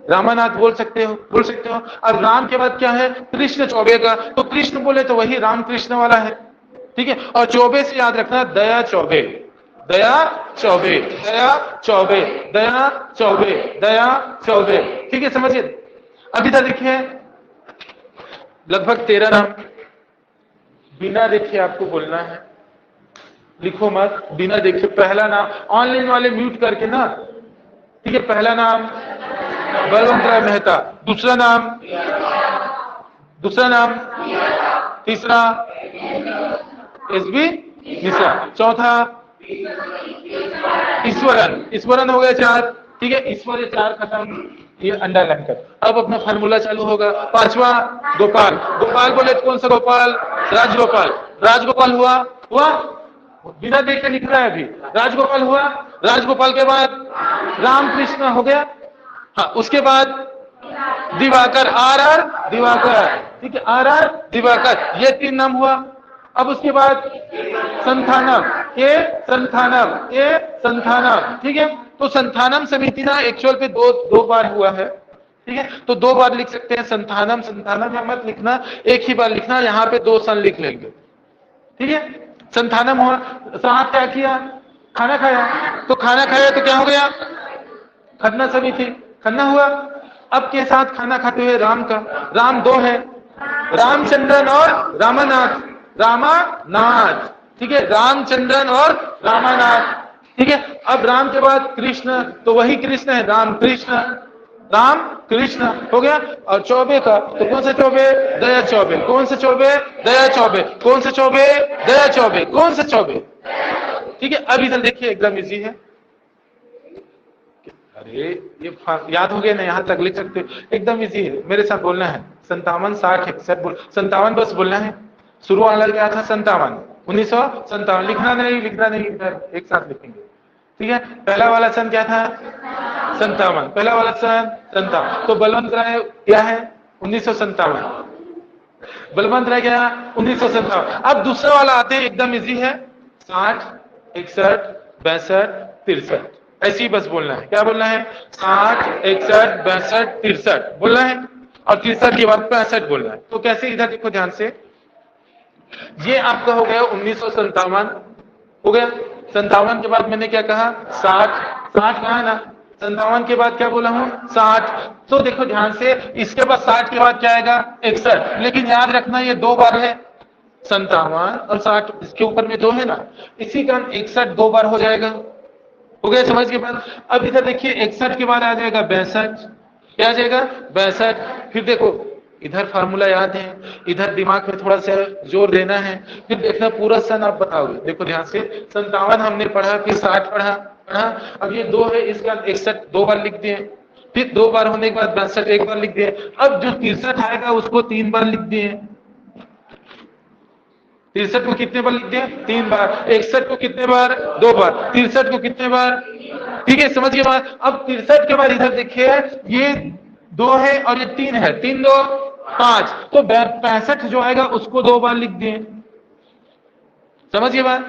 [SPEAKER 1] रामानाथ बोल सकते हो। अब राम के बाद क्या है, कृष्ण चौबे का। तो कृष्ण बोले तो वही रामकृष्ण वाला है। ठीक है, और चौबे से याद रखना दया चौबे, दया चौबे, दया चौबे, दया चौबे, दया चौबे। ठीक है, समझिए। अब इधर देखिए लगभग 13 नाम, बिना देखे आपको बोलना है, लिखो मत, बिना देखे। पहला नाम, ऑनलाइन वाले म्यूट करके ना। ठीक है, पहला नाम बलवंत राय मेहता, दूसरा नाम, तीसरा एसबी मिश्रा, चौथा ईश्वरन हो गया 4। ठीक है, ईश्वर 4 खत्म, ये अंडरलाइन कर। अब अपना फार्मूला चालू होगा। 5वां गोपाल, गोपाल बोले कौन सा गोपाल, राजगोपाल हुआ, बिना देख के लिख रहा है अभी, राजगोपाल हुआ। राजगोपाल के बाद रामकृष्ण हो गया। हाँ, उसके बाद दिवाकर, आर दिवाकर। ठीक है, आर दिवाकर, ये 3 नाम हुआ। अब उसके बाद संथानम, ये संथानम, ये संथानम, ठीक है। तो संथानम समिति ना एक्चुअल पे दो बार हुआ है, ठीक है। तो 2 बार लिख सकते हैं संथानम, संथानम या मत लिखना, एक ही बार लिखना, यहाँ पे 2 सन लिख लेंगे, ठीक है। संथानम हुआ, साथ क्या किया, खाना खाया, तो खाना खाया तो क्या हो गया, खन्ना समिति, खन्ना हुआ। अब के साथ खाना खाते हुए राम का, राम 2 है, रामचंद्रन और रामानाथ, रामानाथ, ठीक है, रामचंद्रन और रामानाथ, ठीक है। अब राम के बाद कृष्ण, तो वही कृष्ण है, राम कृष्ण, राम कृष्ण हो गया। और चौबे का, तो कौन सा चौबे, दया चौबे, कौन सा चौबे, दया चौबे, कौन सा चौबे, दया चौबे, कौन सा चौबे, ठीक है। अब इधर देखिए एकदम इजी है, अरे ये याद हो गया ना, यहां तक लिख सकते हो, एकदम इजी है, मेरे साथ बोलना है 57 60 61 बोल, 57 बस बोलना है, शुरू वाला क्या था 57, 1957, लिखना नहीं, लिखना नहीं, इधर एक साथ लिखेंगे, ठीक है। पहला वाला सन क्या था 57, पहला वाला सन 57, तो बलवंत राय क्या है 1957, बलवंत राय क्या 1957। अब दूसरा वाला आते हैं, एकदम इजी है, 60 61 62 63, ऐसे ही बस बोलना है, क्या बोलना है, 60 61 62 63 बोलना है, और 63 के बाद 65 बोलना है। तो कैसे, इधर देखो ध्यान से, ये आपका हो गया 1957 हो गया, 57 के बाद मैंने क्या कहा 60, 60 कहा ना, 57 के बाद क्या बोला हूं 60, तो देखो ध्यान से, इसके बाद 60 के बाद क्या आएगा 61, लेकिन याद रखना ये 2 बार है, 57 और 60, इसके ऊपर में 2 है ना, इसी कारण 61 2 बार हो जाएगा, हो गया समझ के बाद। अब इधर देखिए 61 के बाद आ जाएगा 62, क्या आ जाएगा 62, फिर देखो इधर फार्मूला याद है, इधर दिमाग में थोड़ा सा जोर देना है, फिर देखना पूरा सन आप बताओगे, देखो ध्यान से, 57 हमने पढ़ा, फिर 60 पढ़ा, अब ये 2 है, इसका 61 2 बार लिख दिए, फिर 2 बार होने के बाद 62 1 बार लिख दिए, अब जो 63 आएगा उसको 3 बार लिख दिए, 63 को कितने बार लिख दिए 3 बार, 61 को कितने बार 2 बार, 63 को कितने बार, ठीक है समझ के बाद। अब 63 के बाद इधर देखिए, ये 2 है और ये 3 है, 3 2 5, तो 65 जो आएगा उसको 2 बार लिख दिए, समझ के बाद,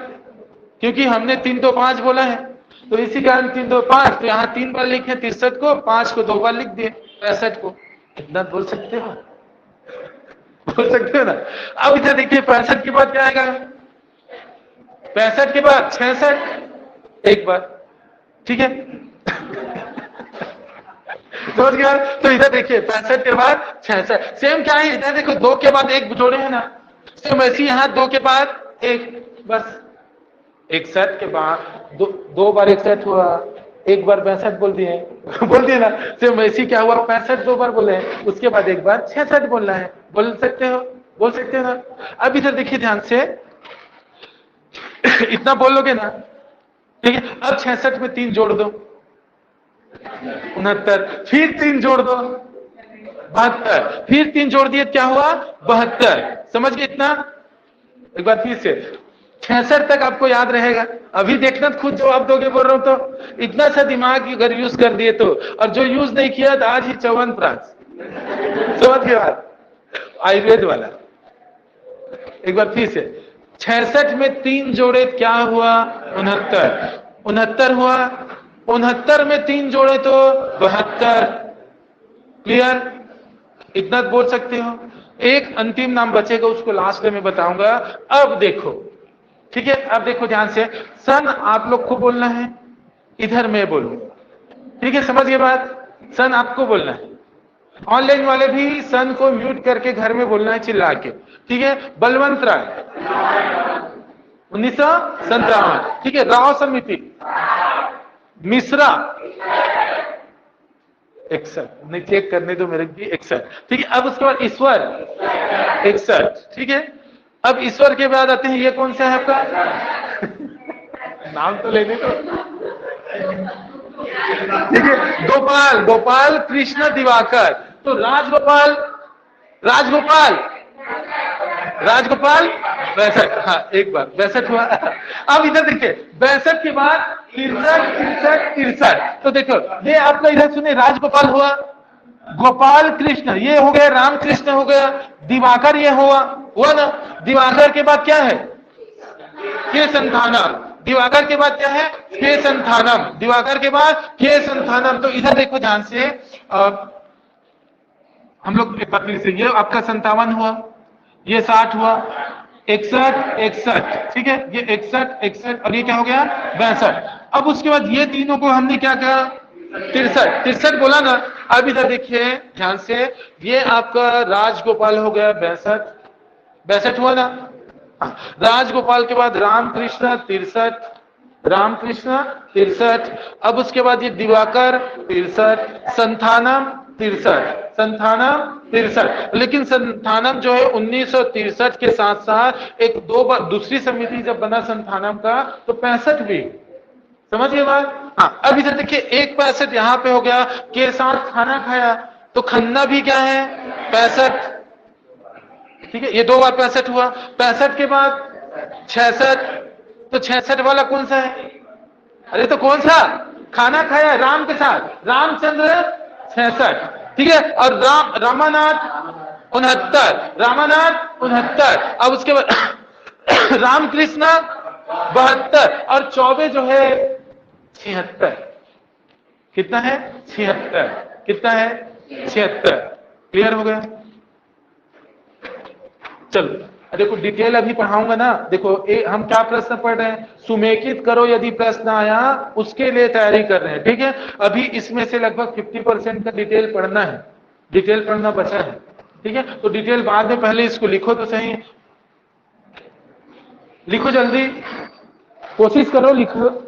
[SPEAKER 1] क्योंकि हमने 3 2 5 बोला है, तो इसी कारण 3 2 5, तो यहाँ 3 बार लिखे 63 को, 5 को 2 बार लिख दिए 65 को, इतना बोल सकते हो, बोल सकते हो ना। अब इधर देखिए 65 के बाद क्या आएगा, 65 के बाद 66 1 बार, ठीक है समझ गया। तो इधर देखिए 65 के बाद 66, सेम क्या है, इधर देखो 2 के बाद 1 जोड़े हैं ना, सेम वैसे यहाँ 2 के बाद 1, बस 61 के बाद 2 बार 61 हुआ, 1 बार 62 बोल दिए बोल दिए ना, सेम वैसे क्या हुआ 65 2 बार बोले, उसके बाद 1 बार 66 बोलना है, बोल सकते हो, बोल सकते हो ना। अब इधर देखिए ध्यान से इतना बोल लोगे ना, ठीक है। अब 66 में 3 जोड़ दो 69, फिर 3 जोड़ दो 72, फिर 3 जोड़ दिए क्या हुआ 72, समझ गए इतना। एक बार फिर से 66 तक आपको याद रहेगा, अभी देखना खुद जवाब दोगे बोल रहा हूं तो, इतना सा दिमाग अगर यूज कर दिए तो, और जो यूज नहीं किया तो आज ही 54 प्रांत, समझ गए बात, आयुर्वेद वाला। एक बार फिर से 66 में 3 जोड़े क्या हुआ 69, 69 हुआ, 69 में 3 जोड़े तो 72, क्लियर, इतना बोल सकते हो। एक अंतिम नाम बचेगा, उसको लास्ट में बताऊंगा। अब देखो, ठीक है, अब देखो ध्यान से, सन आप लोग को बोलना है, इधर मैं बोलूंगा, ठीक है, समझिए बात, सन आपको बोलना है, ऑनलाइन वाले भी सन को म्यूट करके घर में बोलना है चिल्ला के, ठीक है। बलवंत राय 1957, ठीक है। राव समिति मिश्रा 61, नहीं चेक करने दो मेरे भी 61, ठीक है। अब उसके बाद ईश्वर 61, ठीक है। अब ईश्वर के बाद आते हैं, ये कौन सा है आपका नाम तो लेने दो, ठीक है। गोपाल, गोपाल कृष्ण दिवाकर, तो राजगोपाल, राजगोपाल, राजगोपाल 62, हाँ 1 बार 62 हुआ। अब इधर देखिए 62 के बाद 63, तो देखो ये आपका इधर सुने, राजगोपाल हुआ, गोपाल कृष्ण ये हो गया, राम कृष्ण हो गया, दिवाकर ये हुआ, हुआ ना। दिवाकर के बाद क्या है? के संथानम। दिवाकर के बाद क्या है? के संथानम। दिवाकर के बाद के संथानम। तो इधर देखो ध्यान से, हम लोग एक बात फिर से, ये आपका 57 हुआ, ये 60 हुआ, 61 61, ठीक है, ये 61 61 और ये क्या हो गया? 62। अब उसके बाद ये तीनों को हमने क्या कहा? 63 63 बोला ना। अब इधर देखिए ध्यान से, ये आपका राजगोपाल हो गया 62 62 हुआ ना। राजगोपाल के बाद रामकृष्ण 63, रामकृष्ण 63। अब उसके बाद ये दिवाकर 63, संथानम 63, संथानम 63। लेकिन संथानम जो है 1963 के साथ साथ एक दो बार दूसरी समिति जब बना संथानम का तो 65 भी। समझिए बात? हाँ, अब इधर देखिए एक 65 यहां पे हो गया, के साथ खाना खाया, तो खन्ना भी क्या है? 65, ठीक है, ये दो बार 65 हुआ। 65 के बाद 66, तो 66 वाला कौन सा है? अरे तो कौन सा? खाना खाया राम के साथ, रामचंद्र 66, ठीक है, और रामानाथ 69, रामानाथ 69। अब उसके बाद रामकृष्ण 72 और चौबे जो है 76। कितना है? 76। कितना है? 76। क्लियर हो गया? चलो देखो डिटेल अभी पढ़ाऊंगा ना। देखो हम क्या प्रश्न पढ़ रहे हैं? सुमेकित करो यदि प्रश्न आया, उसके लिए तैयारी कर रहे हैं, ठीक है। अभी इसमें से लगभग 50% का डिटेल पढ़ना है, डिटेल पढ़ना बचा है, ठीक है। तो डिटेल बाद में, पहले इसको लिखो तो सही, लिखो जल्दी, कोशिश करो लिखो।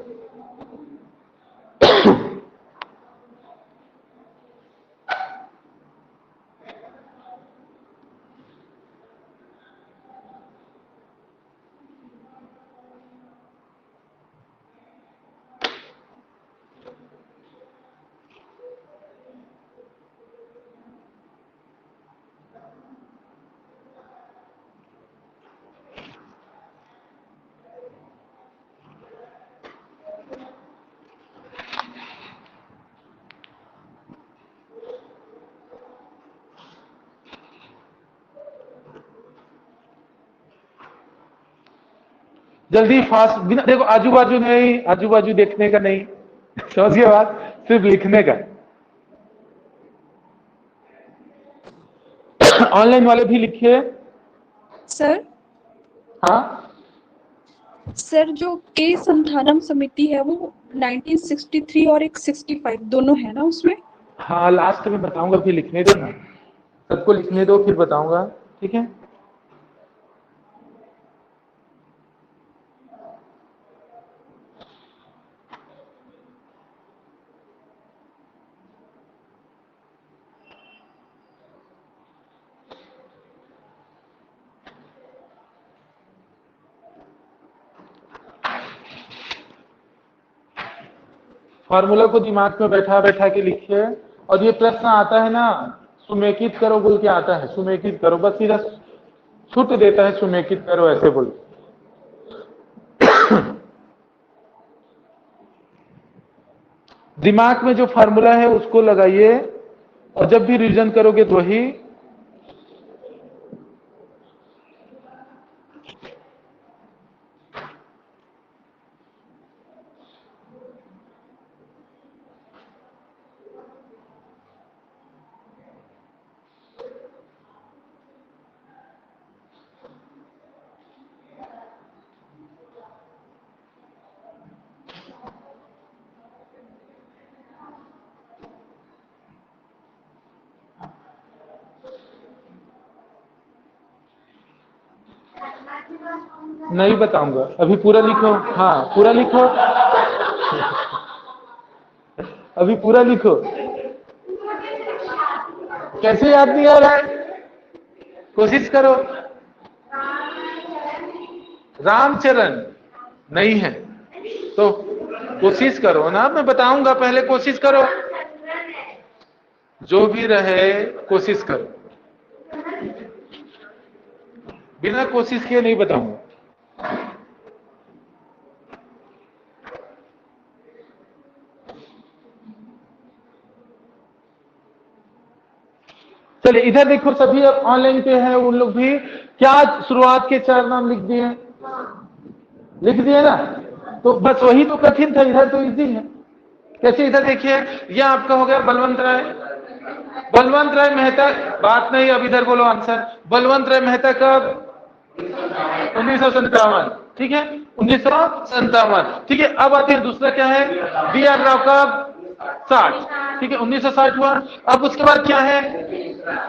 [SPEAKER 1] जल्दी फास्ट, बिना देखो आजू बाजू नहीं, आजू बाजू देखने का नहीं, समझिए बात, सिर्फ लिखने का। ऑनलाइन वाले भी लिखिए।
[SPEAKER 4] सर
[SPEAKER 1] हाँ
[SPEAKER 4] सर जो के संथानम समिति है वो 1963 और एक 65 दोनों है ना उसमें?
[SPEAKER 1] हाँ, लास्ट में बताऊंगा, फिर लिखने दो ना, सबको लिखने दो फिर बताऊंगा, ठीक है। फॉर्मूला को दिमाग में बैठा बैठा के लिखिए। और ये प्रश्न आता है ना, सुमेकित करो बोल के आता है, सुमेकित करो, बस सीधा छूट देता है, सुमेकित करो ऐसे बोल। दिमाग में जो फॉर्मूला है उसको लगाइए, और जब भी रिवीजन करोगे तो वही। नहीं बताऊंगा, अभी पूरा लिखो। हाँ पूरा लिखो, अभी पूरा लिखो। कैसे याद नहीं आ रहा है? कोशिश करो। रामचरण नहीं है तो कोशिश करो ना, मैं बताऊंगा, पहले कोशिश करो, जो भी रहे कोशिश करो, बिना कोशिश किए नहीं बताऊंगा। चलिए इधर देखो, सभी अब ऑनलाइन पे है उन लोग भी, क्या शुरुआत के 4 नाम लिख दिए? लिख दिए ना, तो बस वही तो कठिन था, इधर तो इजी है। कैसे? इधर देखिए, ये आपका हो गया बलवंत राय। बलवंत राय मेहता, बात नहीं, अब इधर बोलो आंसर। बलवंत राय मेहता कब? 1957, ठीक है, 1957, ठीक है। अब आते हैं दूसरा क्या है, बी आर राव कब? 60, ठीक है, 1960 हुआ। अब उसके बाद क्या है,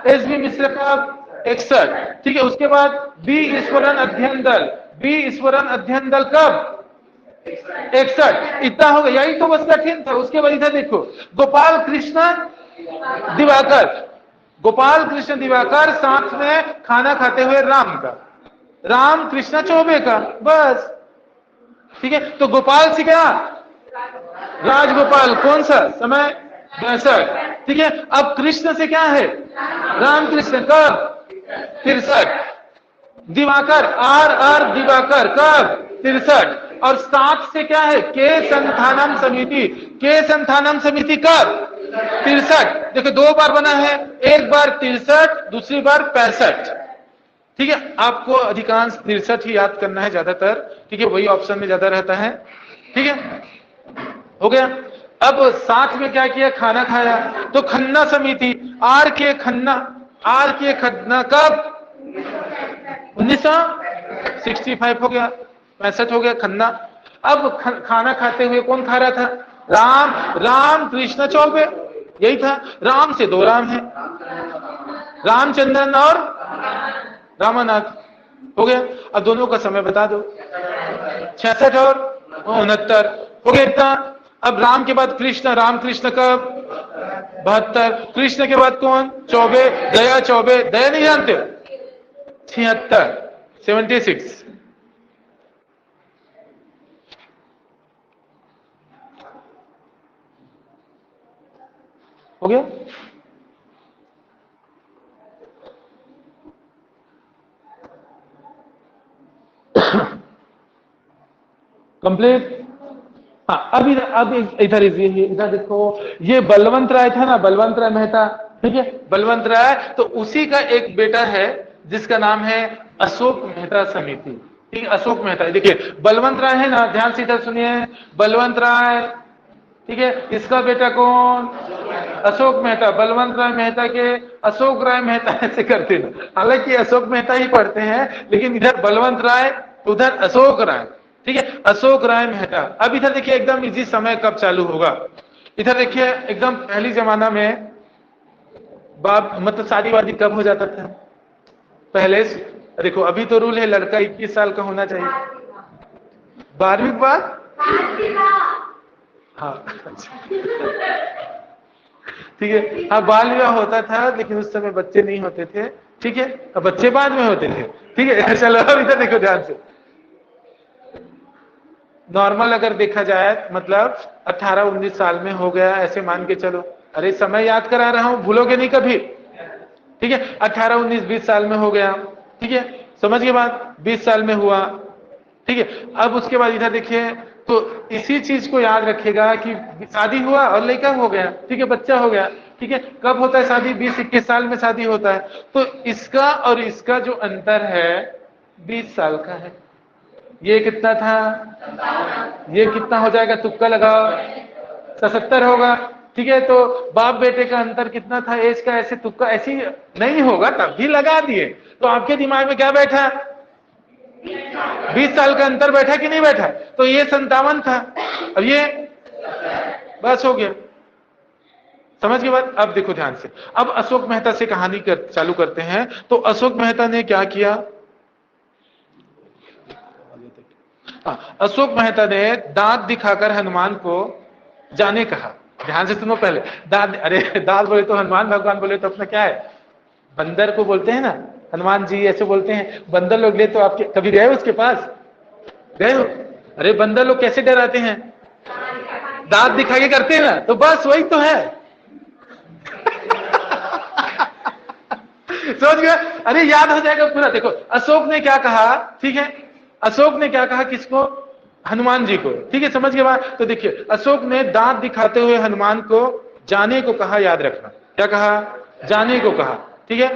[SPEAKER 1] एस बी मिश्र कब? 61, ठीक है। उसके बाद बी ईश्वरन अध्ययन दल, बी ईश्वरन अध्ययन दल कब? 61, इतना हो गया, यही तो बस कठिन था। उसके बाद इधर देखो, गोपाल कृष्ण दिवाकर, गोपाल कृष्ण दिवाकर साथ में खाना खाते हुए राम का, राम कृष्ण चौबे का, बस, ठीक है। तो गोपाल से क्या? राजगोपाल, कौन सा समय? 62, ठीक है। अब कृष्ण से क्या है? रामकृष्ण कब? 63, दिवाकर आर आर दिवाकर कब? 63, और साथ से क्या है? के संथानम समिति, के संथानम समिति कब? 63, देखो 2 बार बना है, एक बार 63, दूसरी बार 65, ठीक है। आपको अधिकांश 63 ही याद करना है ज्यादातर, ठीक है, वही ऑप्शन में ज्यादा रहता है, ठीक है, हो गया। अब साथ में क्या किया? खाना खाया। तो खन्ना समिति, आर के खन्ना, आर के खन्ना कब? 1965 हो गया, 65 हो गया खन्ना। अब खाना खाते हुए कौन खा रहा था? राम, राम कृष्ण चौबे, यही था। राम से 2 राम है, रामचंद्रन और रामानाथ, हो गया। अब दोनों का समय बता दो, 66 और 69, हो गया इतना। अब राम के बाद कृष्ण, राम कृष्ण कब? 72, कृष्ण के बाद कौन? चौबे, दया चौबे, दया नहीं जानते? 76, 76, हो गया। कंप्लीट। हाँ, अब इधर इधर देखो, ये बलवंत राय था ना, बलवंत राय मेहता, ठीक है, बलवंत राय, तो उसी का एक बेटा है जिसका नाम है अशोक मेहता समिति, ठीक है, अशोक मेहता। देखिए बलवंत राय है ना, ध्यान से इधर सुनिए, बलवंत राय, ठीक है, इसका बेटा कौन? अशोक मेहता। बलवंत राय मेहता के अशोक राय मेहता ऐसे करते ना, हालांकि अशोक मेहता ही पढ़ते हैं, लेकिन इधर बलवंत राय, उधर अशोक राय, ठीक है, अशोक राय मेहता। अब इधर देखिए एकदम इजी, समय कब चालू होगा, इधर देखिए एकदम पहली जमाना में बाप मतलब शादी वादी कब हो जाता था? पहले देखो, अभी तो रूल है लड़का 21 साल का होना चाहिए, 12वीं के बाद, हाँ ठीक है, हाँ बाल विवाह होता था, लेकिन उस समय बच्चे नहीं होते थे, ठीक है, अब बच्चे बाद में होते थे, ठीक है। चलो अब इधर देखो ध्यान से, नॉर्मल अगर देखा जाए मतलब 18-19 साल में हो गया, ऐसे मान के चलो, अरे समय याद करा रहा हूं, भूलोगे नहीं कभी, ठीक है। 18-19-20 साल में हो गया, ठीक है, समझ के बाद 20 साल में हुआ, ठीक है। अब उसके बाद इधर देखिए, तो इसी चीज को याद रखेगा कि शादी हुआ और लड़का हो गया, ठीक है, बच्चा हो गया, ठीक है। कब होता है शादी? 20-21 साल में शादी होता है, तो इसका और इसका जो अंतर है 20 साल का है। ये कितना था? ये कितना हो जाएगा? तुक्का लगाओ, 77 होगा, ठीक है। तो बाप बेटे का अंतर कितना था एज का? ऐसे तुक्का ऐसी नहीं होगा, तब भी लगा दिए, तो आपके दिमाग में क्या बैठा? 20 साल का अंतर बैठा कि नहीं बैठा? तो ये 57 था, अब ये बस हो गया, समझ के बाद। अब देखो ध्यान से, अब अशोक मेहता से कहानी चालू करते हैं। तो अशोक मेहता ने क्या किया? अशोक मेहता ने दांत दिखाकर हनुमान को जाने कहा। ध्यान से सुनो पहले, दांत, अरे दांत बोले तो हनुमान भगवान बोले तो अपना क्या है? बंदर को बोलते हैं ना, हनुमान जी ऐसे बोलते हैं। बंदर लोग ले तो आपके कभी गए उसके पास? गए हो? अरे बंदर लोग कैसे डराते हैं? दांत दिखा के करते हैं ना, तो बस वही तो है। समझ गया? अरे याद हो जाएगा पूरा। देखो अशोक ने क्या कहा, ठीक है, अशोक ने क्या कहा किसको? हनुमान जी को, ठीक है, समझ के बाद। तो देखिए अशोक ने दांत दिखाते हुए हनुमान को जाने को कहा, याद रखना, क्या कहा? जाने को कहा, ठीक है।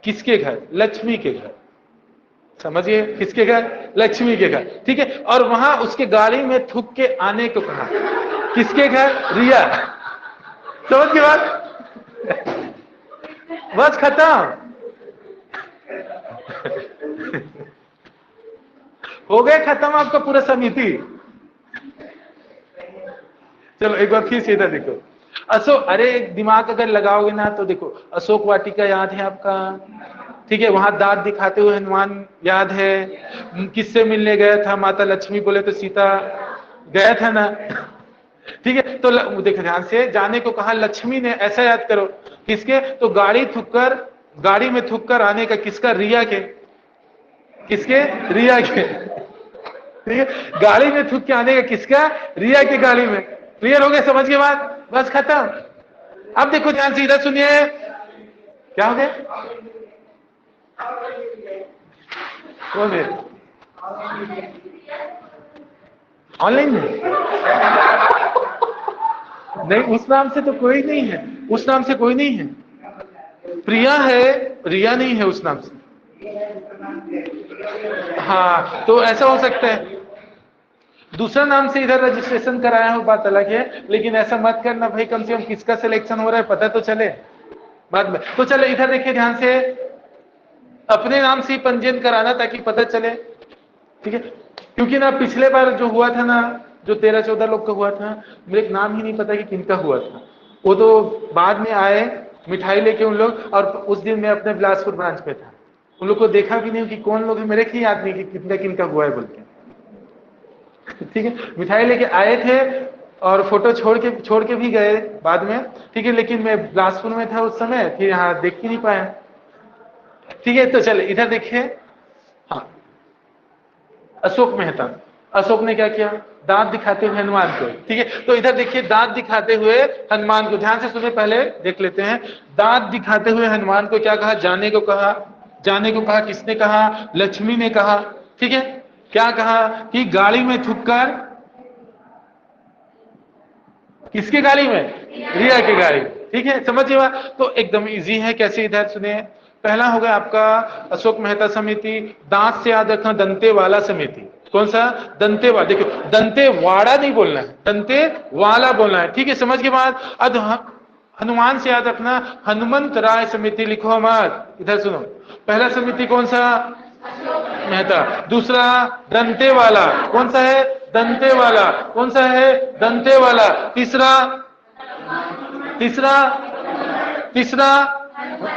[SPEAKER 1] किसके घर? लक्ष्मी के घर, समझिए, किसके घर? लक्ष्मी के घर, ठीक है। और वहां उसके गाड़ी में थूक के आने को कहा, किसके घर? रिया। समझ के बात? बस खत्म, हो गए खत्म आपका पूरा समिति। चलो एक बार फिर सीधा देखो, अशोक, अरे दिमाग अगर लगाओगे ना तो देखो, अशोक वाटिका याद है आपका, ठीक है। वहां दांत दिखाते हुए हनुमान याद है। किससे मिलने गया था? माता लक्ष्मी बोले तो सीता गया था ना, ठीक है। तो देखो ध्यान से, जाने को कहा लक्ष्मी ने, ऐसा याद करो, किसके? तो गाड़ी में थूक कर आने का किसका? रिया के। किसके? रिया के, ठीक है। गाड़ी में थूक के आने का किसका? रिया के गाड़ी में। क्लियर हो गया? समझ के बाद बस खत्म। अब देखो ध्यान से, इधर सुनिए, क्या हो गया? कौन है? ऑनलाइन में नहीं, उस नाम से तो कोई नहीं है, उस नाम से कोई नहीं है। प्रिया है, रिया नहीं है उस नाम से। हाँ, तो ऐसा हो सकता है दूसरा नाम से इधर रजिस्ट्रेशन कराया हो, बात अलग है, लेकिन ऐसा मत करना भाई, कम से कम किसका सिलेक्शन हो रहा है पता तो चले बाद में। तो चलो इधर देखिए ध्यान से, अपने नाम से ही पंजीयन कराना ताकि पता चले, ठीक है। क्योंकि ना पिछले बार जो हुआ था ना, जो 13-14 लोग का हुआ था, मेरे नाम ही नहीं पता कि किनका हुआ था। वो तो बाद में आए मिठाई लेके उन लोग, और उस दिन मैं अपने बिलासपुर ब्रांच पे था, उन लोग को देखा भी नहीं कि कौन लोग है, मेरे की याद नहीं कि किनका किनका हुआ है बोल के, ठीक है। मिठाई लेके आए थे और फोटो छोड़ के भी गए बाद में, ठीक है। लेकिन मैं बिलासपुर में था उस समय, फिर यहाँ देख ही नहीं पाया, ठीक है। तो चले इधर देखिए, हाँ, अशोक मेहता, अशोक ने क्या किया? दांत दिखाते हुए हनुमान को, ठीक है। तो इधर देखिए, दांत दिखाते हुए हनुमान को, ध्यान से सुने, पहले देख लेते हैं। दांत दिखाते हुए हनुमान को क्या कहा? जाने को कहा। जाने को कहा किसने कहा? लक्ष्मी ने कहा, ठीक है। क्या कहा? कि गाड़ी में थूककर, किसके गाड़ी में? रिया की गाड़ी, ठीक है। समझिए, तो एकदम इजी है। कैसे? इधर सुने, पहला होगा आपका अशोक मेहता समिति, दांत से याद रखना दंतेवाला समिति। कौन सा? दंतेवाला। देखो, दंतेवाड़ा नहीं बोलना है, दंतेवाला बोलना है, ठीक है। समझ के बाद अब हनुमान से याद रखना हनुमंत राय समिति, लिखो मत। इधर सुनो, पहला समिति कौन सा? मेहता। दूसरा दंतेवाला, कौन सा है? दंतेवाला। कौन सा है? दंतेवाला। तीसरा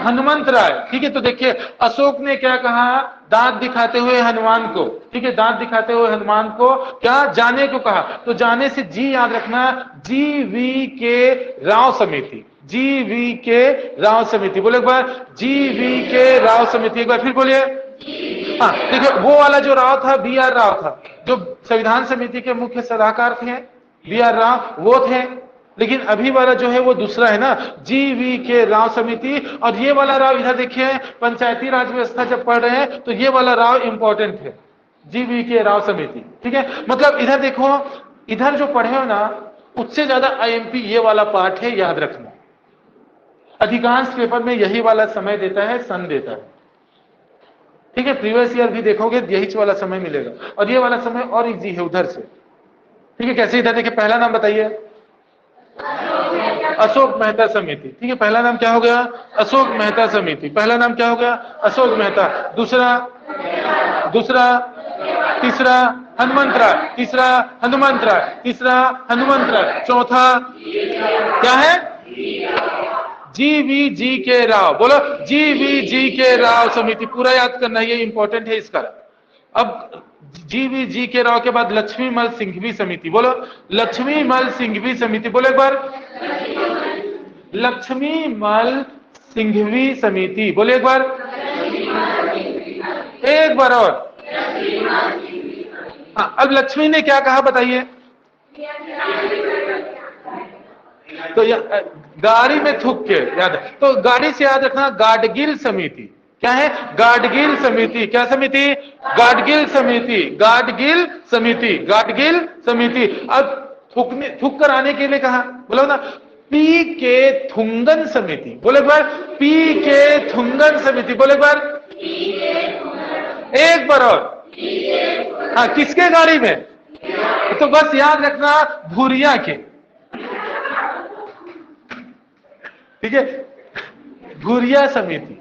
[SPEAKER 1] हनुमंत राय, ठीक है। तो देखिए, अशोक ने क्या कहा? दांत दिखाते हुए हनुमान को, ठीक है, दांत दिखाते हुए हनुमान को क्या? जाने को कहा। तो जाने से जी याद रखना, GV के राव समिति, GV के राव समिति। बोले एक बार, GV के राव समिति, एक बार फिर बोलिए। हाँ, देखिए, वो वाला जो राव था BR राव था, जो संविधान समिति के मुख्य सलाहकार थे, BR राव वो थे। लेकिन अभी वाला जो है वो दूसरा है ना, GV के राव समिति। और ये वाला राव, इधर देखिए, पंचायती राज व्यवस्था जब पढ़ रहे हैं तो ये वाला राव इंपॉर्टेंट है, GV के राव समिति, ठीक है। मतलब इधर देखो, इधर जो पढ़े हो ना, उससे ज्यादा IMP ये वाला पार्ट है, याद रखना। अधिकांश पेपर में यही वाला समय देता है, सन देता है, ठीक है। प्रीवियस ईयर भी देखोगे यही वाला समय मिलेगा, और ये वाला समय और इजी है उधर से, ठीक है। कैसे? इधर देखिए, पहला नाम बताइए, अशोक मेहता समिति, ठीक है। पहला नाम क्या हो गया? अशोक मेहता समिति। पहला नाम क्या हो गया? अशोक मेहता। दूसरा, तीसरा हनुमंत राय, तीसरा हनुमंत राय, तीसरा हनुमंत राय। चौथा क्या है? GV के राव। बोलो, GV के राव समिति। पूरा याद करना, ये इंपॉर्टेंट है इसका। अब GV के राव के बाद लक्ष्मीमल सिंघवी समिति। बोलो, लक्ष्मीमल सिंघवी समिति। बोलो एक बार, लक्ष्मीमल सिंघवी समिति। बोले एक बार और। हाँ, अब लक्ष्मी ने क्या कहा बताइए? तो गाड़ी में थूक के याद है, तो गाड़ी से याद रखना गाडगिल समिति। क्या है? गाडगिल समिति। क्या समिति? गाडगिल समिति, गाडगिल समिति, गाडगिल समिति। अब थूक कर आने के लिए कहा, बोलो ना, PK थुंगन समिति। बोले एक बार, PK थुंगन समिति। बोले एक बार, एक बार और, हाँ किसके गाड़ी में? तो बस याद रखना भूरिया के, ठीक है। भूरिया समिति,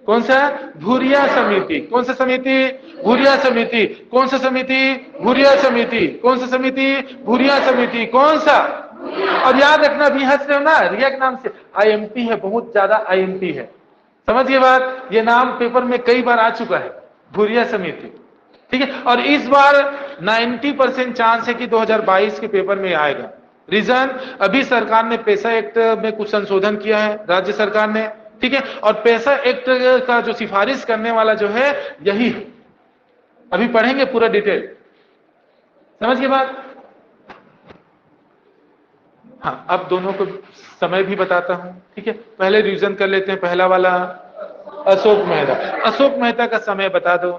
[SPEAKER 1] कौन सा? भूरिया समिति। कौन सा समिति? भूरिया समिति। कौन सा समिति? भूरिया समिति। कौन सा समिति? भूरिया समिति। कौन सा? और याद रखना, अभी हंस रहे हो ना, रिया के नाम से आईएमपी है, बहुत ज्यादा आईएमपी है, समझिए बात। ये नाम पेपर में कई बार आ चुका है, भूरिया समिति, ठीक है। और इस बार 90% चांस है कि 2022 के पेपर में आएगा। रीजन, अभी सरकार ने पैसा एक्ट में कुछ संशोधन किया है, राज्य सरकार ने, ठीक है। और पैसा एक्ट का जो सिफारिश करने वाला जो है यही है। अभी पढ़ेंगे पूरा डिटेल, समझ के बात। हाँ, अब दोनों को समय भी बताता हूं, ठीक है। पहले रिवीजन कर लेते हैं। पहला वाला अशोक मेहता। अशोक मेहता का समय बता दो।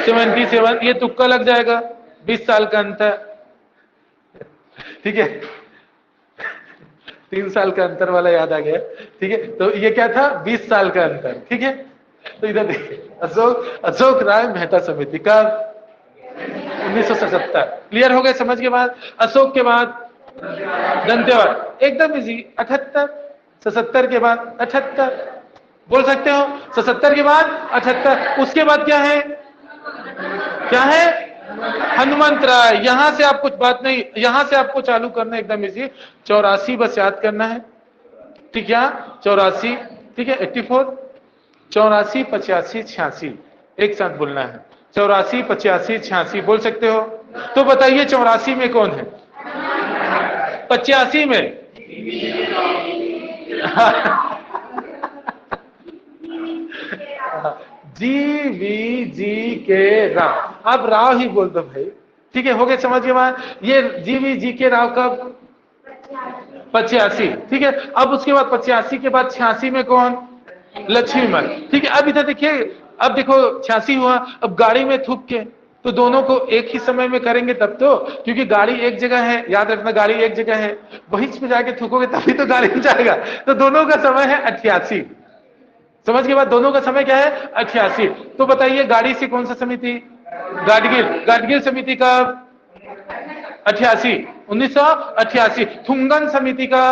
[SPEAKER 1] 77, ये तुक्का लग जाएगा, 20 साल का अंतर, ठीक है। 3 साल का अंतर वाला याद आ गया, ठीक है। तो ये क्या था? 20 साल का अंतर, ठीक है। तो इधर देखिए, अशोक राय मेहता समिति का 1977। क्लियर हो गए, समझ के बाद। अशोक के बाद दंतेवाड़ा, एकदम इजी, 78। 77 के बाद 78 बोल सकते हो, 77 के बाद 78। उसके बाद क्या है? क्या है? हनुमंत राय। यहां से आप कुछ बात नहीं, यहां से आपको चालू करना है एकदम इजी। 84 बस याद करना है, ठीक है। 84, ठीक है। 84, 84, 85, 86 एक साथ बोलना है। 84, 85, 86 बोल सकते हो। तो बताइए 84 में कौन है? 85 में GVGK राव। अब राव ही बोल दो भाई, ठीक है। हो गए, समझ के बाद। ये GVGK राव का 85, ठीक है। अब उसके बाद 85 के बाद 86 में कौन? लक्ष्मीमल, ठीक है। अब इधर देखिए, अब देखो 86 हुआ, अब गाड़ी में थूक के, तो दोनों को एक ही समय में करेंगे तब तो, क्योंकि गाड़ी एक जगह है, याद रखना गाड़ी एक जगह है, वहीं पे जाके थूकोगे तभी तो गाड़ी में जाएगा। तो दोनों का समय है 88, समझ के बाद। दोनों का समय क्या है? 88। तो बताइए गाड़ी से कौन सा समिति? गाडगिल। गाडगिल समिति का 88, 1988। थुंगन समिति का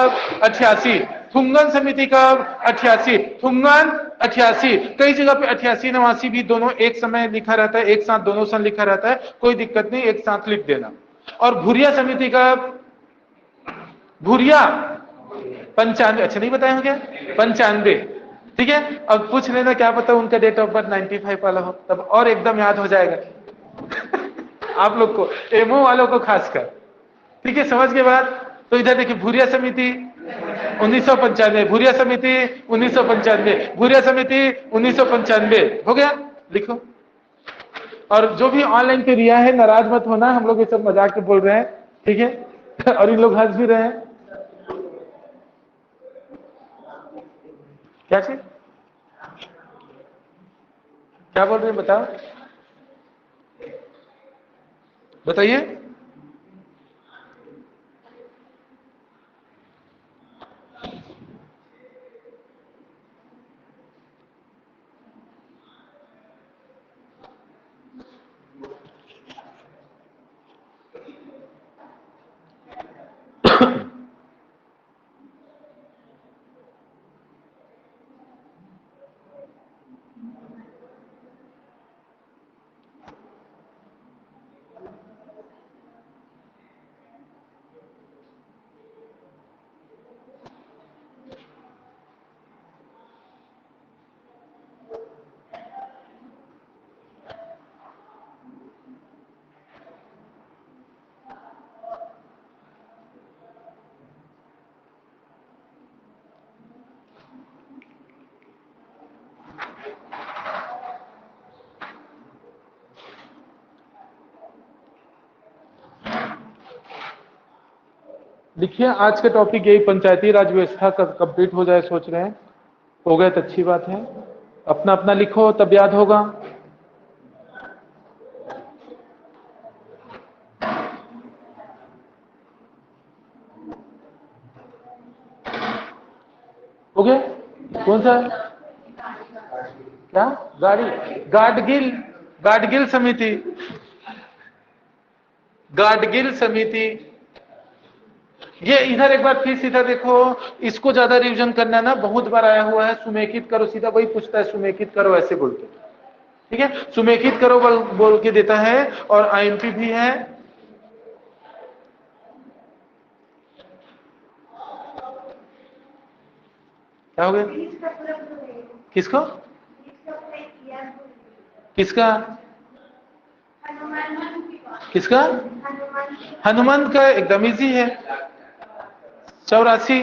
[SPEAKER 1] 88, थुंगन समिति का 88, थुंगन 88। कई जगह पे 88 89 भी दोनों एक समय लिखा रहता है, एक साथ दोनों सन लिखा रहता है, कोई दिक्कत नहीं, एक साथ लिख देना। और भूरिया समिति का भूरिया 95, अच्छा नहीं बताए होंगे, 95, ठीक है। अब पूछ लेना, क्या पता उनका डेट ऑफ बर्थ 95 वाला हो, तब और एकदम याद हो जाएगा आप लोग को, एमओ वालों को खासकर, ठीक है। समझ के बाद। तो इधर देखिए, भूरिया समिति 1995, भूरिया समिति 1995, भूरिया समिति 1995 हो गया, लिखो। और जो भी ऑनलाइन पे रिया है, नाराज मत होना, हम लोग ये सब मजाक के बोल रहे हैं, ठीक है। और इन लोग हंस भी रहे हैं। क्या चीज? क्या बोल रहे हैं, बताओ, बताइए। देखिए, आज का टॉपिक यही पंचायती राज व्यवस्था का कंप्लीट हो जाए सोच रहे हैं। हो गए तो अच्छी बात है। अपना अपना लिखो, तब याद होगा। हो गया? कौन सा? क्या गाड़ी, गाडगिल, गाडगिल समिति, गाडगिल समिति। ये इधर एक बार फिर सीधा देखो, इसको ज्यादा रिवीजन करना ना, बहुत बार आया हुआ है। सुमेकित करो, सीधा वही पूछता है, सुमेकित करो ऐसे बोलते, ठीक है, सुमेकित करो बोल के देता है। और आईएमपी भी है। क्या हो गया, किसको, किसका, किसका, हनुमान का एकदम इजी है। 84,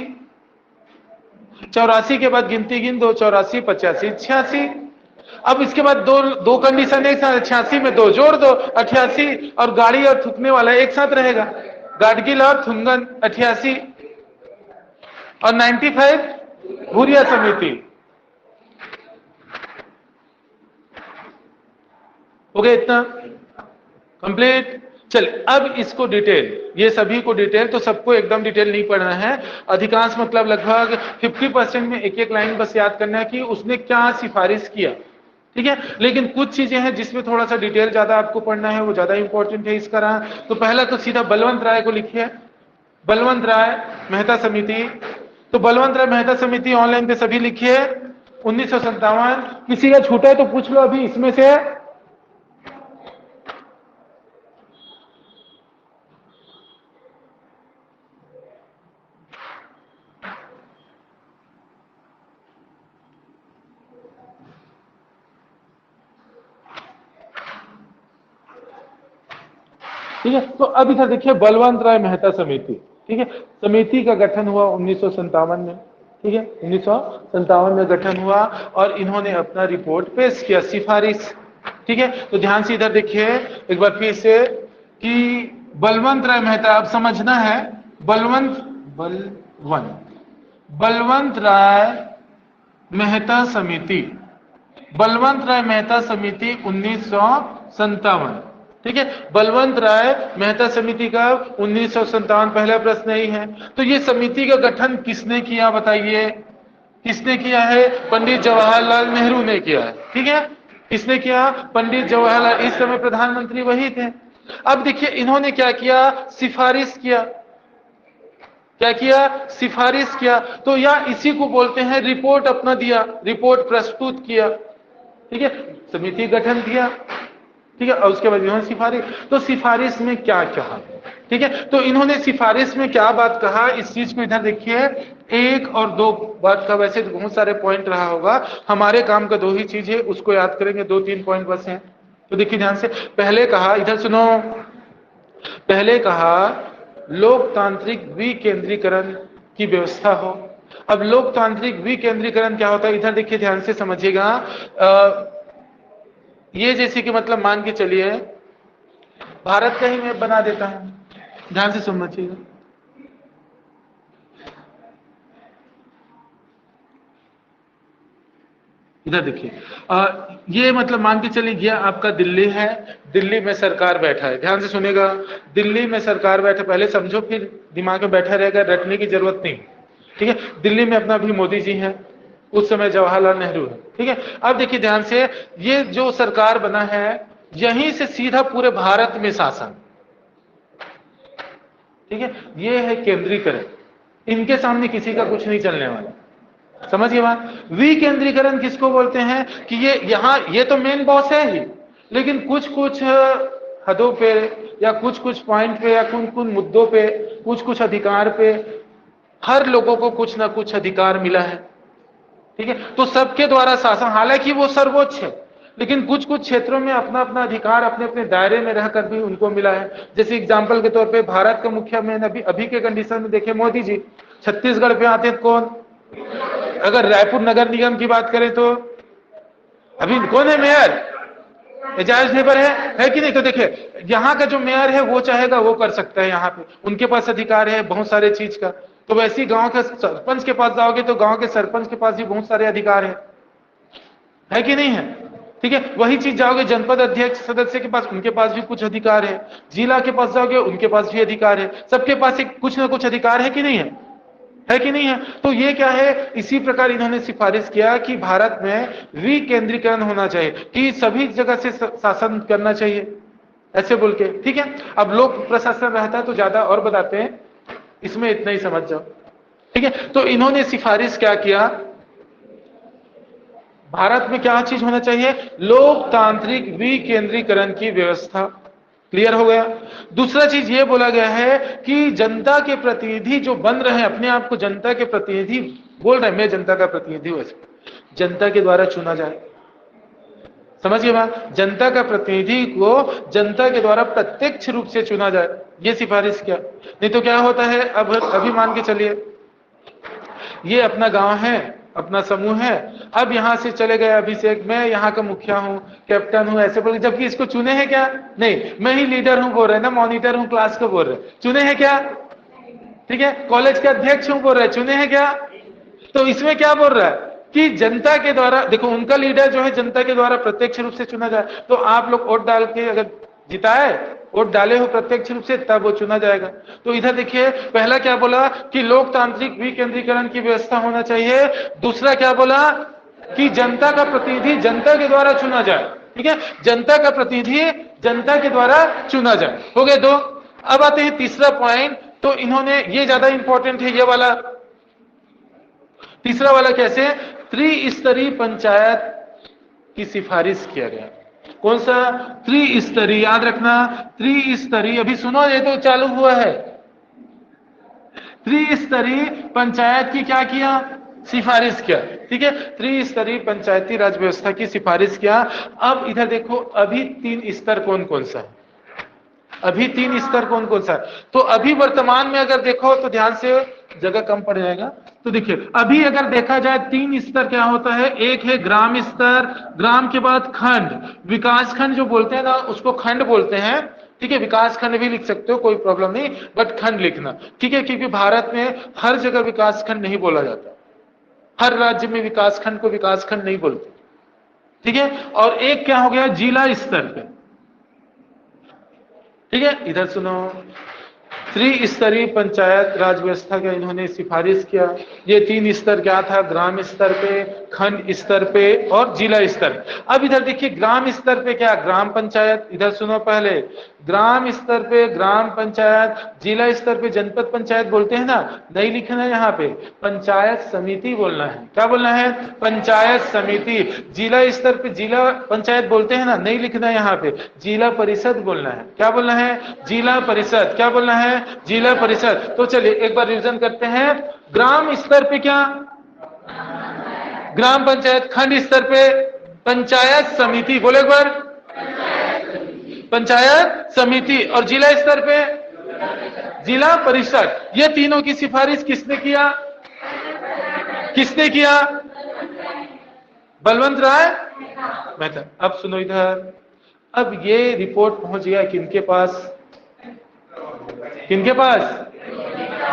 [SPEAKER 1] 84 के बाद गिनती गिन दो, 84, 85, 86। अब इसके बाद दो कंडीशन एक साथ, 86 में 2 जोड़ दो, 88। और गाड़ी और थूकने वाला एक साथ रहेगा, गाडगिल और थुंगन 88। और 95 भूरिया समिति। हो गया इतना कंप्लीट। चल अब इसको डिटेल, ये सभी को डिटेल, तो सबको एकदम डिटेल नहीं पढ़ना है। अधिकांश मतलब लगभग 50% में एक एक लाइन बस याद करना है कि उसने क्या सिफारिश किया, ठीक है। लेकिन कुछ चीजें हैं जिसमें थोड़ा सा डिटेल ज्यादा आपको पढ़ना है, वो ज्यादा इंपॉर्टेंट है इसका रहा। तो पहला तो सीधा बलवंत राय को लिखिए, बलवंत राय मेहता समिति। तो बलवंत राय मेहता समिति ऑनलाइन पे सभी लिखिए। 1957। किसी का छूटा है तो पूछ लो अभी इसमें से। ठीक है, तो अब इधर देखिए बलवंत राय मेहता समिति, ठीक है। समिति का गठन हुआ 1957 में, ठीक है, 1957 में गठन हुआ और इन्होंने अपना रिपोर्ट पेश किया, सिफारिश, ठीक है। तो ध्यान से इधर देखिए एक बार फिर से कि बलवंत राय मेहता, अब समझना है, बलवंत राय मेहता समिति, बलवंत राय मेहता समिति 1957, ठीक है। बलवंत राय मेहता समिति का 1957 पहला प्रश्न ही है। तो ये समिति का गठन किसने किया बताइए, किसने किया है, पंडित जवाहरलाल नेहरू ने किया है, ठीक है। किसने किया, पंडित जवाहरलाल, इस समय प्रधानमंत्री वही थे। अब देखिए इन्होंने क्या किया, सिफारिश किया, क्या किया, सिफारिश किया। तो या इसी को बोलते हैं रिपोर्ट अपना दिया, रिपोर्ट प्रस्तुत किया, ठीक है। समिति गठन किया, ठीक है, और उसके बाद इन्होंने सिफारिश, तो सिफारिश में क्या कहा, ठीक है। तो इन्होंने सिफारिश में क्या बात कहा, इस चीज को इधर देखिए, 1 और 2 बात का, वैसे तो बहुत सारे पॉइंट रहा होगा, हमारे काम का 2 ही चीज है, उसको याद करेंगे, 2-3 पॉइंट बस हैं। तो देखिए ध्यान से, पहले कहा, इधर सुनो, पहले कहा लोकतांत्रिक विकेंद्रीकरण की व्यवस्था हो। अब लोकतांत्रिक विकेंद्रीकरण क्या होता है, इधर देखिए ध्यान से समझिएगा। ये जैसे कि मतलब मान के चलिए भारत का ही मैप बना देता है, ध्यान से समझिएगा। इधर देखिए, ये मतलब मान के चलिए गया आपका दिल्ली है, दिल्ली में सरकार बैठा है, ध्यान से सुनेगा, दिल्ली में सरकार बैठा, पहले समझो फिर दिमाग में बैठा रहेगा, रटने की जरूरत नहीं, ठीक है। दिल्ली में अपना भी मोदी जी है, उस समय जवाहरलाल नेहरू है, ठीक है। अब देखिए ध्यान से, ये जो सरकार बना है यहीं से सीधा पूरे भारत में शासन, ठीक है, ये है केंद्रीकरण, इनके सामने किसी का कुछ नहीं चलने वाला, समझिए बात। विकेंद्रीकरण किसको बोलते हैं कि ये यहां, ये तो मेन बॉस है ही, लेकिन कुछ कुछ हदों पे या कुछ कुछ पॉइंट पे या कुछ कुछ मुद्दों पे, कुछ कुछ अधिकार पे हर लोगों को कुछ ना कुछ अधिकार मिला है, ठीक है। तो सबके द्वारा शासन, हालांकि वो सर्वोच्च है, लेकिन कुछ कुछ क्षेत्रों में अपना अपना अधिकार अपने अपने दायरे में रहकर भी उनको मिला है। जैसे एग्जांपल के तौर पे भारत का मुखिया मैन अभी के कंडीशन में देखे मोदी जी, छत्तीसगढ़ पे आते हैं कौन, अगर रायपुर नगर निगम की बात करें तो अभी कौन है मेयर, एजाज नेबर है कि नहीं। तो देखिए यहाँ का जो मेयर है वो चाहेगा वो कर सकता है, यहाँ पे उनके पास अधिकार है बहुत सारे चीज का। तो वैसे ही गांव के सरपंच के पास जाओगे तो गांव के सरपंच के पास भी बहुत सारे अधिकार है कि नहीं है, ठीक है। वही चीज जाओगे जनपद अध्यक्ष सदस्य के पास, उनके पास भी कुछ अधिकार है। जिला के पास जाओगे उनके पास भी अधिकार है, सबके पास एक कुछ ना कुछ अधिकार है कि नहीं है, है कि नहीं है? तो ये क्या है, इसी प्रकार इन्होंने सिफारिश किया कि भारत में विकेंद्रीकरण होना चाहिए, कि सभी जगह से शासन करना चाहिए, ऐसे बोल के। ठीक है, अब लोक प्रशासन रहता है तो ज्यादा और बताते हैं, इसमें इतना ही समझ जाओ। ठीक है, तो इन्होंने सिफारिश क्या किया, भारत में क्या चीज होना चाहिए, लोकतांत्रिक विकेंद्रीकरण की व्यवस्था। क्लियर हो गया? दूसरा चीज ये बोला गया है कि जनता के प्रतिनिधि जो बन रहे हैं, अपने आप को जनता के प्रतिनिधि बोल रहे हैं, मैं जनता का प्रतिनिधि हूं, ऐसे जनता के द्वारा चुना जाए। समझिए बात, जनता का प्रतिनिधि को जनता के द्वारा प्रत्यक्ष रूप से चुना जाए, ये सिफारिश किया। नहीं तो क्या होता है, अब अभी मान के चलिए ये अपना गांव है, अपना समूह है, अब यहां से चले गए अभिषेक, मैं यहाँ का मुखिया हूं, कैप्टन हूं, ऐसे बोल, जबकि इसको चुने हैं क्या? नहीं, मैं ही लीडर हूं बोल रहे हैं ना, मॉनिटर हूं क्लास को बोल रहे, चुने हैं क्या? ठीक है, कॉलेज के अध्यक्ष हूं बोल रहे, चुने हैं क्या? तो इसमें क्या बोल रहा है कि जनता के द्वारा, देखो उनका लीडर जो है जनता के द्वारा प्रत्यक्ष रूप से चुना जाए, तो आप लोग वोट डाल के अगर जिताए, वोट डाले हो प्रत्यक्ष रूप से, तब वो चुना जाएगा। तो इधर देखिए, पहला क्या बोला कि लोकतांत्रिक विकेंद्रीकरण की व्यवस्था होना चाहिए, दूसरा क्या बोला कि जनता का प्रतिनिधि जनता के द्वारा चुना जाए। ठीक है, जनता का प्रतिनिधि जनता के द्वारा चुना जाए, हो गए दो। अब आते हैं तीसरा पॉइंट, तो इन्होंने, ये ज्यादा इंपॉर्टेंट है ये वाला, तीसरा वाला कैसे, त्रिस्तरीय पंचायत की सिफारिश किया गया। कौन सा? त्रिस्तरीय, याद रखना, त्रिस्तरीय, अभी सुनो ये तो चालू हुआ है। त्रिस्तरीय पंचायत की क्या किया, सिफारिश किया। ठीक है, त्रिस्तरीय पंचायती राज व्यवस्था की सिफारिश किया। अब इधर देखो, अभी 3 स्तर कौन कौन सा है, अभी 3 स्तर कौन कौन सा है? तो अभी वर्तमान में अगर देखो तो ध्यान से, जगह कम पड़ जाएगा, तो देखिए अभी अगर देखा जाए 3 स्तर क्या होता है, एक है ग्राम स्तर, ग्राम के बाद खंड, विकास खंड जो बोलते हैं ना उसको खंड बोलते हैं। ठीक है, विकास खंड भी लिख सकते हो, कोई प्रॉब्लम नहीं, बट खंड लिखना। ठीक है, क्योंकि भारत में हर जगह विकास खंड नहीं बोला जाता, हर राज्य में विकास खंड को विकास खंड नहीं बोलते। ठीक है, और एक क्या हो गया, जिला स्तर पे। ठीक है, इधर सुनो, त्रिस्तरीय पंचायत राज व्यवस्था का इन्होंने सिफारिश किया। ये 3 स्तर क्या था, ग्राम स्तर पे, खंड स्तर पे और जिला स्तर। अब इधर देखिए, ग्राम स्तर पे क्या, ग्राम पंचायत, इधर सुनो पहले, ग्राम स्तर पे ग्राम पंचायत, जिला स्तर पे जनपद पंचायत बोलते हैं ना, नहीं लिखना है यहाँ पे, पंचायत समिति बोलना है। क्या बोलना है, पंचायत समिति। जिला स्तर पे जिला पंचायत बोलते हैं ना, नहीं लिखना है यहाँ पे, जिला परिषद बोलना है। क्या बोलना है, जिला परिषद। क्या बोलना है, जिला परिषद। तो चलिए एक बार रिवीजन करते हैं, ग्राम स्तर पे क्या, ग्राम पंचायत, खंड स्तर पे पंचायत समिति, बोले एक बार, पंचायत समिति, और जिला स्तर पे जिला परिषद। ये तीनों की सिफारिश किसने किया, किसने किया, बलवंत राय मेहता। अब सुनो इधर, अब ये रिपोर्ट पहुंच गया किनके पास, किनके पास,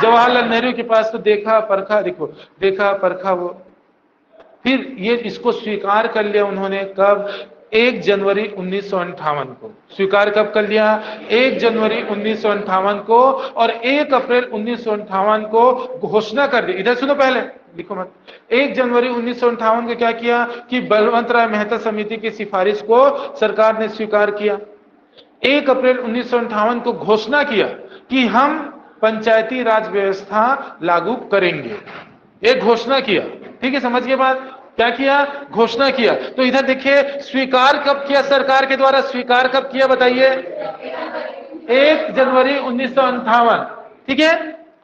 [SPEAKER 1] जवाहरलाल नेहरू के पास। तो देखा परखा, देखो देखा परखा वो, फिर ये इसको स्वीकार कर लिया उन्होंने, कब, 1 जनवरी 1958 को। स्वीकार कब कर लिया, 1 जनवरी 1958 को, और 1 अप्रैल 1958 को घोषणा कर दी। इधर सुनो, पहले लिखो मत, 1 जनवरी 1958 को क्या किया कि बलवंत राय मेहता समिति की सिफारिश को सरकार ने स्वीकार किया। 1 अप्रैल 1958 को घोषणा किया कि हम पंचायती राज व्यवस्था लागू करेंगे, एक घोषणा किया। ठीक है, समझ गए बात, क्या किया, घोषणा किया। तो इधर देखिए, स्वीकार कब किया सरकार के द्वारा, स्वीकार कब किया बताइए, 1 जनवरी 1958। ठीक है,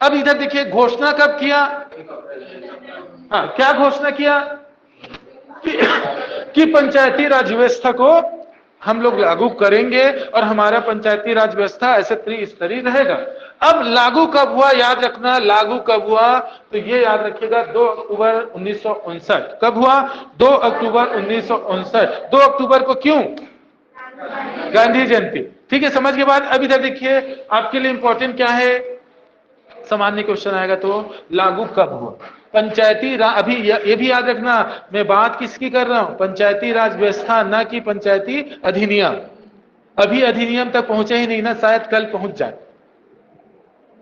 [SPEAKER 1] अब इधर देखिए घोषणा कब किया, हाँ क्या घोषणा किया कि पंचायती राज व्यवस्था को हम लोग लागू करेंगे और हमारा पंचायती राज व्यवस्था ऐसे त्रिस्तरीय रहेगा। अब लागू कब हुआ, याद रखना, लागू कब हुआ, तो ये याद रखिएगा 2 अक्टूबर 1959। कब हुआ, 2 अक्टूबर 1959। 2 अक्टूबर को क्यों, गांधी जयंती। ठीक है, समझ के बाद अब इधर देखिए, आपके लिए इंपॉर्टेंट क्या है, सामान्य क्वेश्चन आएगा तो लागू कब हुआ पंचायती राज। अभी ये भी याद रखना, मैं बात किसकी कर रहा हूं, पंचायती राज व्यवस्था, ना कि पंचायती अधिनियम। अभी अधिनियम तक पहुंचे ही नहीं ना, शायद कल पहुंच जाए।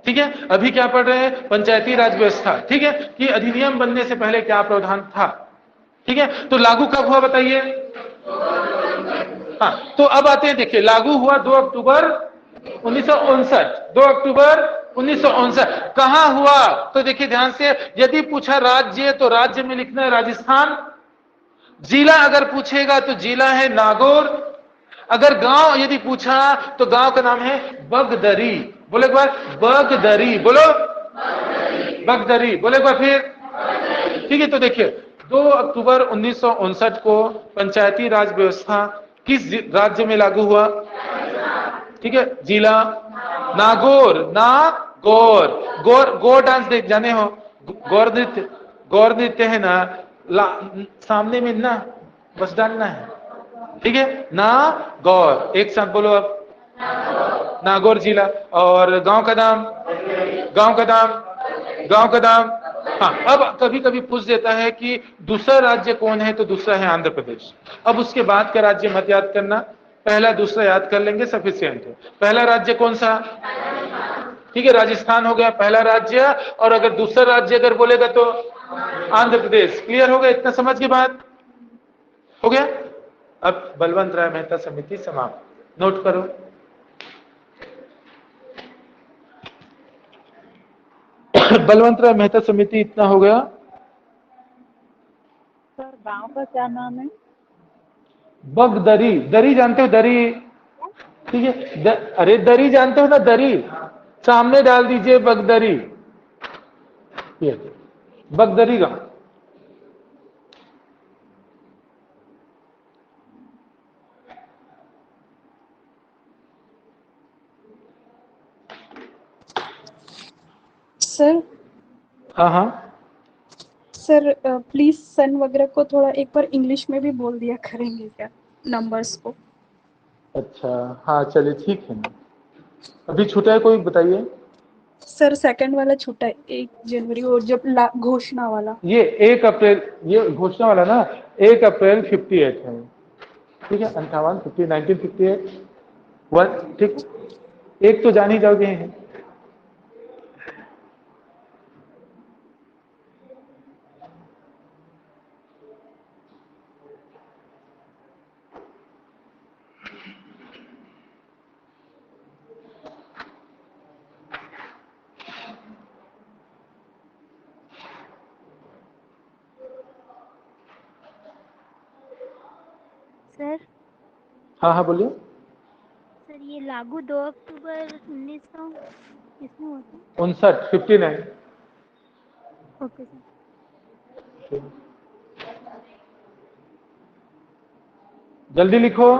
[SPEAKER 1] ठीक है, अभी क्या पढ़ रहे हैं, पंचायती राज व्यवस्था। ठीक है, कि अधिनियम बनने से पहले क्या प्रावधान था। ठीक है, तो लागू कब हुआ बताइए। हाँ, तो अब आते हैं, देखिए लागू हुआ 2 अक्टूबर 1959। 2 अक्टूबर 1959 कहां हुआ, तो देखिए ध्यान से, यदि पूछा राज्य तो राज्य में लिखना है राजस्थान। जिला अगर पूछेगा तो जिला है नागौर। अगर गांव यदि पूछा तो गांव का नाम है बगदरी। बोलो एक बार, बगदरी बोलो, बगदरी बोलो एक बार फिर। ठीक है, तो देखिए 2 अक्टूबर 1959 को पंचायती राज व्यवस्था किस राज्य में लागू हुआ। ठीक है, जिला नागौर। नागौर। गौर डांस देख जाने हो, गौर नृत्य, गौर नृत्य है ना, सामने में ना बस डालना है। ठीक है, नागौर, एक साथ बोलो अब, नागौर जिला। और गांव का नाम, गांव का नाम, गांव का नाम। हाँ, अब कभी कभी पूछ देता है कि दूसरा राज्य कौन है, तो दूसरा है आंध्र प्रदेश। अब उसके बाद का राज्य मत याद करना, पहला दूसरा याद कर लेंगे, सफिशिएंट है। पहला राज्य कौन सा, ठीक है, राजस्थान हो गया पहला राज्य। और अगर दूसरा राज्य अगर बोलेगा तो आंध्र प्रदेश। क्लियर हो गया, इतना समझ के बाद हो गया। अब बलवंत राय मेहता समिति समाप्त, नोट करो। बलवंत राय मेहता समिति इतना हो गया।
[SPEAKER 2] सर गांव का क्या नाम है।
[SPEAKER 1] बगदरी। दरी जानते हो, दरी। ठीक है, अरे दरी जानते हो ना, दरी सामने डाल दीजिए, बगदरी। बगदरी गांव।
[SPEAKER 4] सर।
[SPEAKER 1] हाँ हाँ,
[SPEAKER 4] सर प्लीज सन वगैरह को थोड़ा एक बार इंग्लिश में भी बोल दिया करेंगे क्या, नंबर्स को।
[SPEAKER 1] अच्छा हाँ चलिए ठीक है ना। अभी छूटा है कोई बताइए।
[SPEAKER 4] सर सेकंड वाला छूटा है, 1 जनवरी, और जब घोषणा वाला।
[SPEAKER 1] ये 1 अप्रैल, ये घोषणा वाला ना 1 अप्रैल 58 है। ठीक है, 58 50 1958 वन। ठीक, एक तो जान ही जाओगे हैं।
[SPEAKER 5] सर
[SPEAKER 1] हाँ हाँ बोलिए।
[SPEAKER 5] सर ये लागू 2 अक्टूबर 1900 किसमें होता है।
[SPEAKER 1] 59
[SPEAKER 5] ओके सर।
[SPEAKER 1] जल्दी लिखो।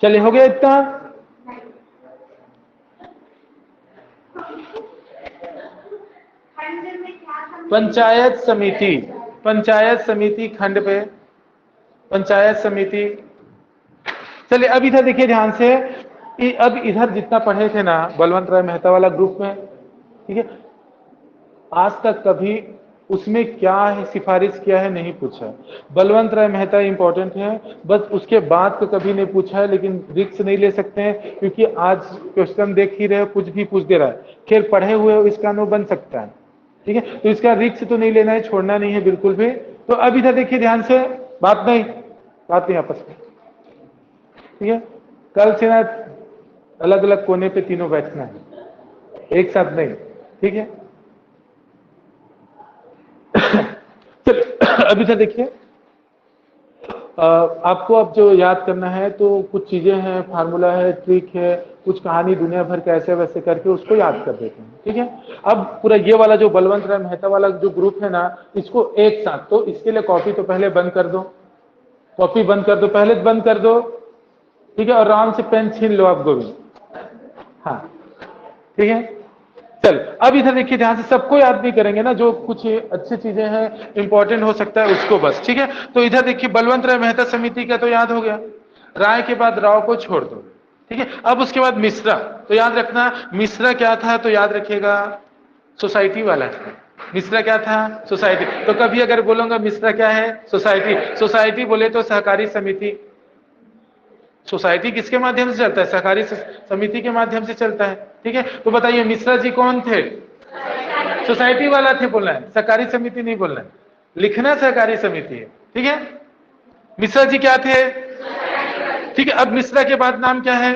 [SPEAKER 1] चलिए हो गया इतना। पंचायत समिति, पंचायत समिति खंड पे, पंचायत समिति। चलिए अब इधर देखिए ध्यान से, अब इधर जितना पढ़े थे ना बलवंत राय मेहता वाला ग्रुप में, ठीक है, आज तक कभी उसमें क्या है सिफारिश किया है नहीं पूछा। बलवंत राय मेहता इंपॉर्टेंट है, बस उसके बाद तो कभी नहीं पूछा है। लेकिन रिस्क नहीं ले सकते हैं क्योंकि आज क्वेश्चन देख ही रहे, कुछ भी पूछ दे रहा है। खैर पढ़े हुए हो इसका नो बन सकता है, ठीक है, तो इसका रिस्क तो नहीं लेना है, छोड़ना नहीं है बिल्कुल भी। तो अब इधर देखिए ध्यान से, बात नहीं आपस में, ठीक है। कल से ना अलग अलग कोने पे तीनों बैठना है, एक साथ नहीं, ठीक है। चलिए अब इधर देखिए, आपको अब जो याद करना है तो कुछ चीजें हैं, फार्मूला है, ट्रिक है, कुछ कहानी दुनिया भर के ऐसे वैसे करके उसको याद कर देते हैं। ठीक है, अब पूरा ये वाला जो बलवंत राय मेहता वाला जो ग्रुप है ना, इसको एक साथ, तो इसके लिए कॉपी तो पहले बंद कर दो, कॉपी बंद कर दो, पहले बंद कर दो। ठीक है, और आराम से पेन छीन लो आप गोविंद। हाँ ठीक है, चल अब इधर देखिए ध्यान से, सबको याद भी करेंगे ना, जो कुछ अच्छी चीजें हैं इंपॉर्टेंट हो सकता है उसको बस। ठीक है, तो इधर देखिए बलवंत राय मेहता समिति का तो याद हो गया, राय के बाद राव को छोड़ दो। ठीक है, अब उसके बाद मिश्रा, तो याद रखना मिश्रा क्या था, तो याद रखिएगा सोसाइटी वाला था। मिश्रा क्या था, सोसाइटी। तो कभी अगर बोलूंगा मिश्रा क्या है, सोसाइटी, सोसाइटी बोले तो सहकारी समिति। सोसाइटी किसके माध्यम से चलता है, सहकारी समिति के माध्यम से चलता है। ठीक है, तो बताइए मिश्रा जी कौन थे, सोसाइटी वाला थे बोलना है, सहकारी समिति नहीं बोलना है, लिखना सहकारी समिति है। ठीक है, मिश्रा जी क्या थे, ठीक है। अब मिश्रा के बाद नाम क्या है,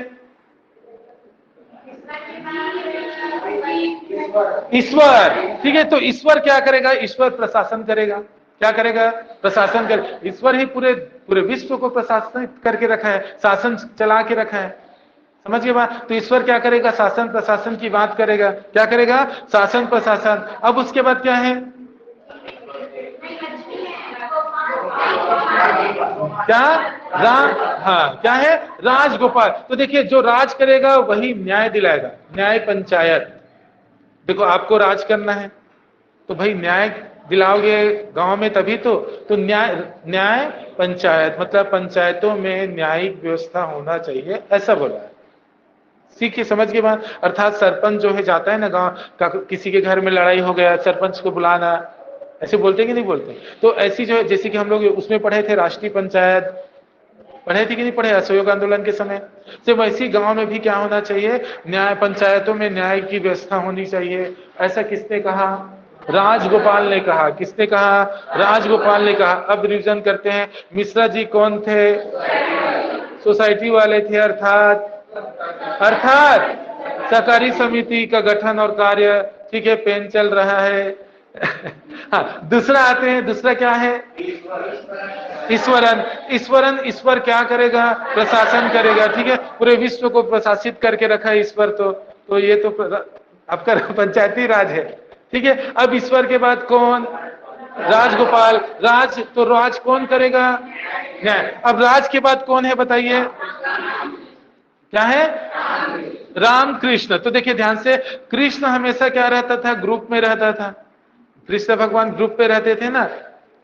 [SPEAKER 1] ईश्वर। ठीक है, तो ईश्वर क्या करेगा, ईश्वर प्रशासन करेगा। क्या करेगा, प्रशासन कर, ईश्वर ही पूरे पूरे विश्व को प्रशासित करके रखा है, शासन चला के रखा है, समझिए बात। तो ईश्वर क्या करेगा, शासन प्रशासन की बात करेगा। क्या करेगा, शासन प्रशासन। अब उसके बाद क्या है, क्या, राम, हाँ क्या है, राजगोपाल। तो देखिए जो राज करेगा वही न्याय दिलाएगा, न्याय पंचायत। देखो आपको राज करना है तो भाई न्याय दिलाओगे गांव में तभी तो न्याय पंचायत, मतलब पंचायतों में न्यायिक व्यवस्था होना चाहिए, ऐसा बोला है। सीखिए, समझ के बाद। अर्थात सरपंच जो है जाता है ना गांव का, किसी के घर में लड़ाई हो गया, सरपंच को बुलाना, ऐसे बोलते कि नहीं बोलते। तो ऐसी जो है, जैसे कि हम लोग उसमें पढ़े थे राष्ट्रीय पंचायत, पढ़े थे कि नहीं पढ़े, असहयोग आंदोलन के समय से, वैसी गांव में भी क्या होना चाहिए, न्याय पंचायतों में न्याय की व्यवस्था होनी चाहिए। ऐसा किसने कहा, राजगोपाल ने कहा। किसने कहा, राजगोपाल ने कहा। अब रिवीजन करते हैं, मिश्रा जी कौन थे, सोसाइटी वाले थे, अर्थात सहकारी समिति का गठन और कार्य। ठीक है, पेन चल रहा है। हाँ, दूसरा आते हैं, दूसरा क्या है, ईश्वरन। ईश्वरन, ईश्वर क्या करेगा, प्रशासन करेगा। ठीक है, पूरे विश्व को प्रशासित करके रखा है ईश्वर। तो ये तो आपका पंचायती राज है। ठीक है, अब ईश्वर के बाद कौन, राजगोपाल। राज, तो राज कौन करेगा, न्याय। अब राज के बाद कौन है बताइए, क्या है, रामकृष्ण। तो देखिए ध्यान से, कृष्ण हमेशा क्या रहता था, ग्रुप में रहता था। कृष्ण भगवान ग्रुप पे रहते थे ना।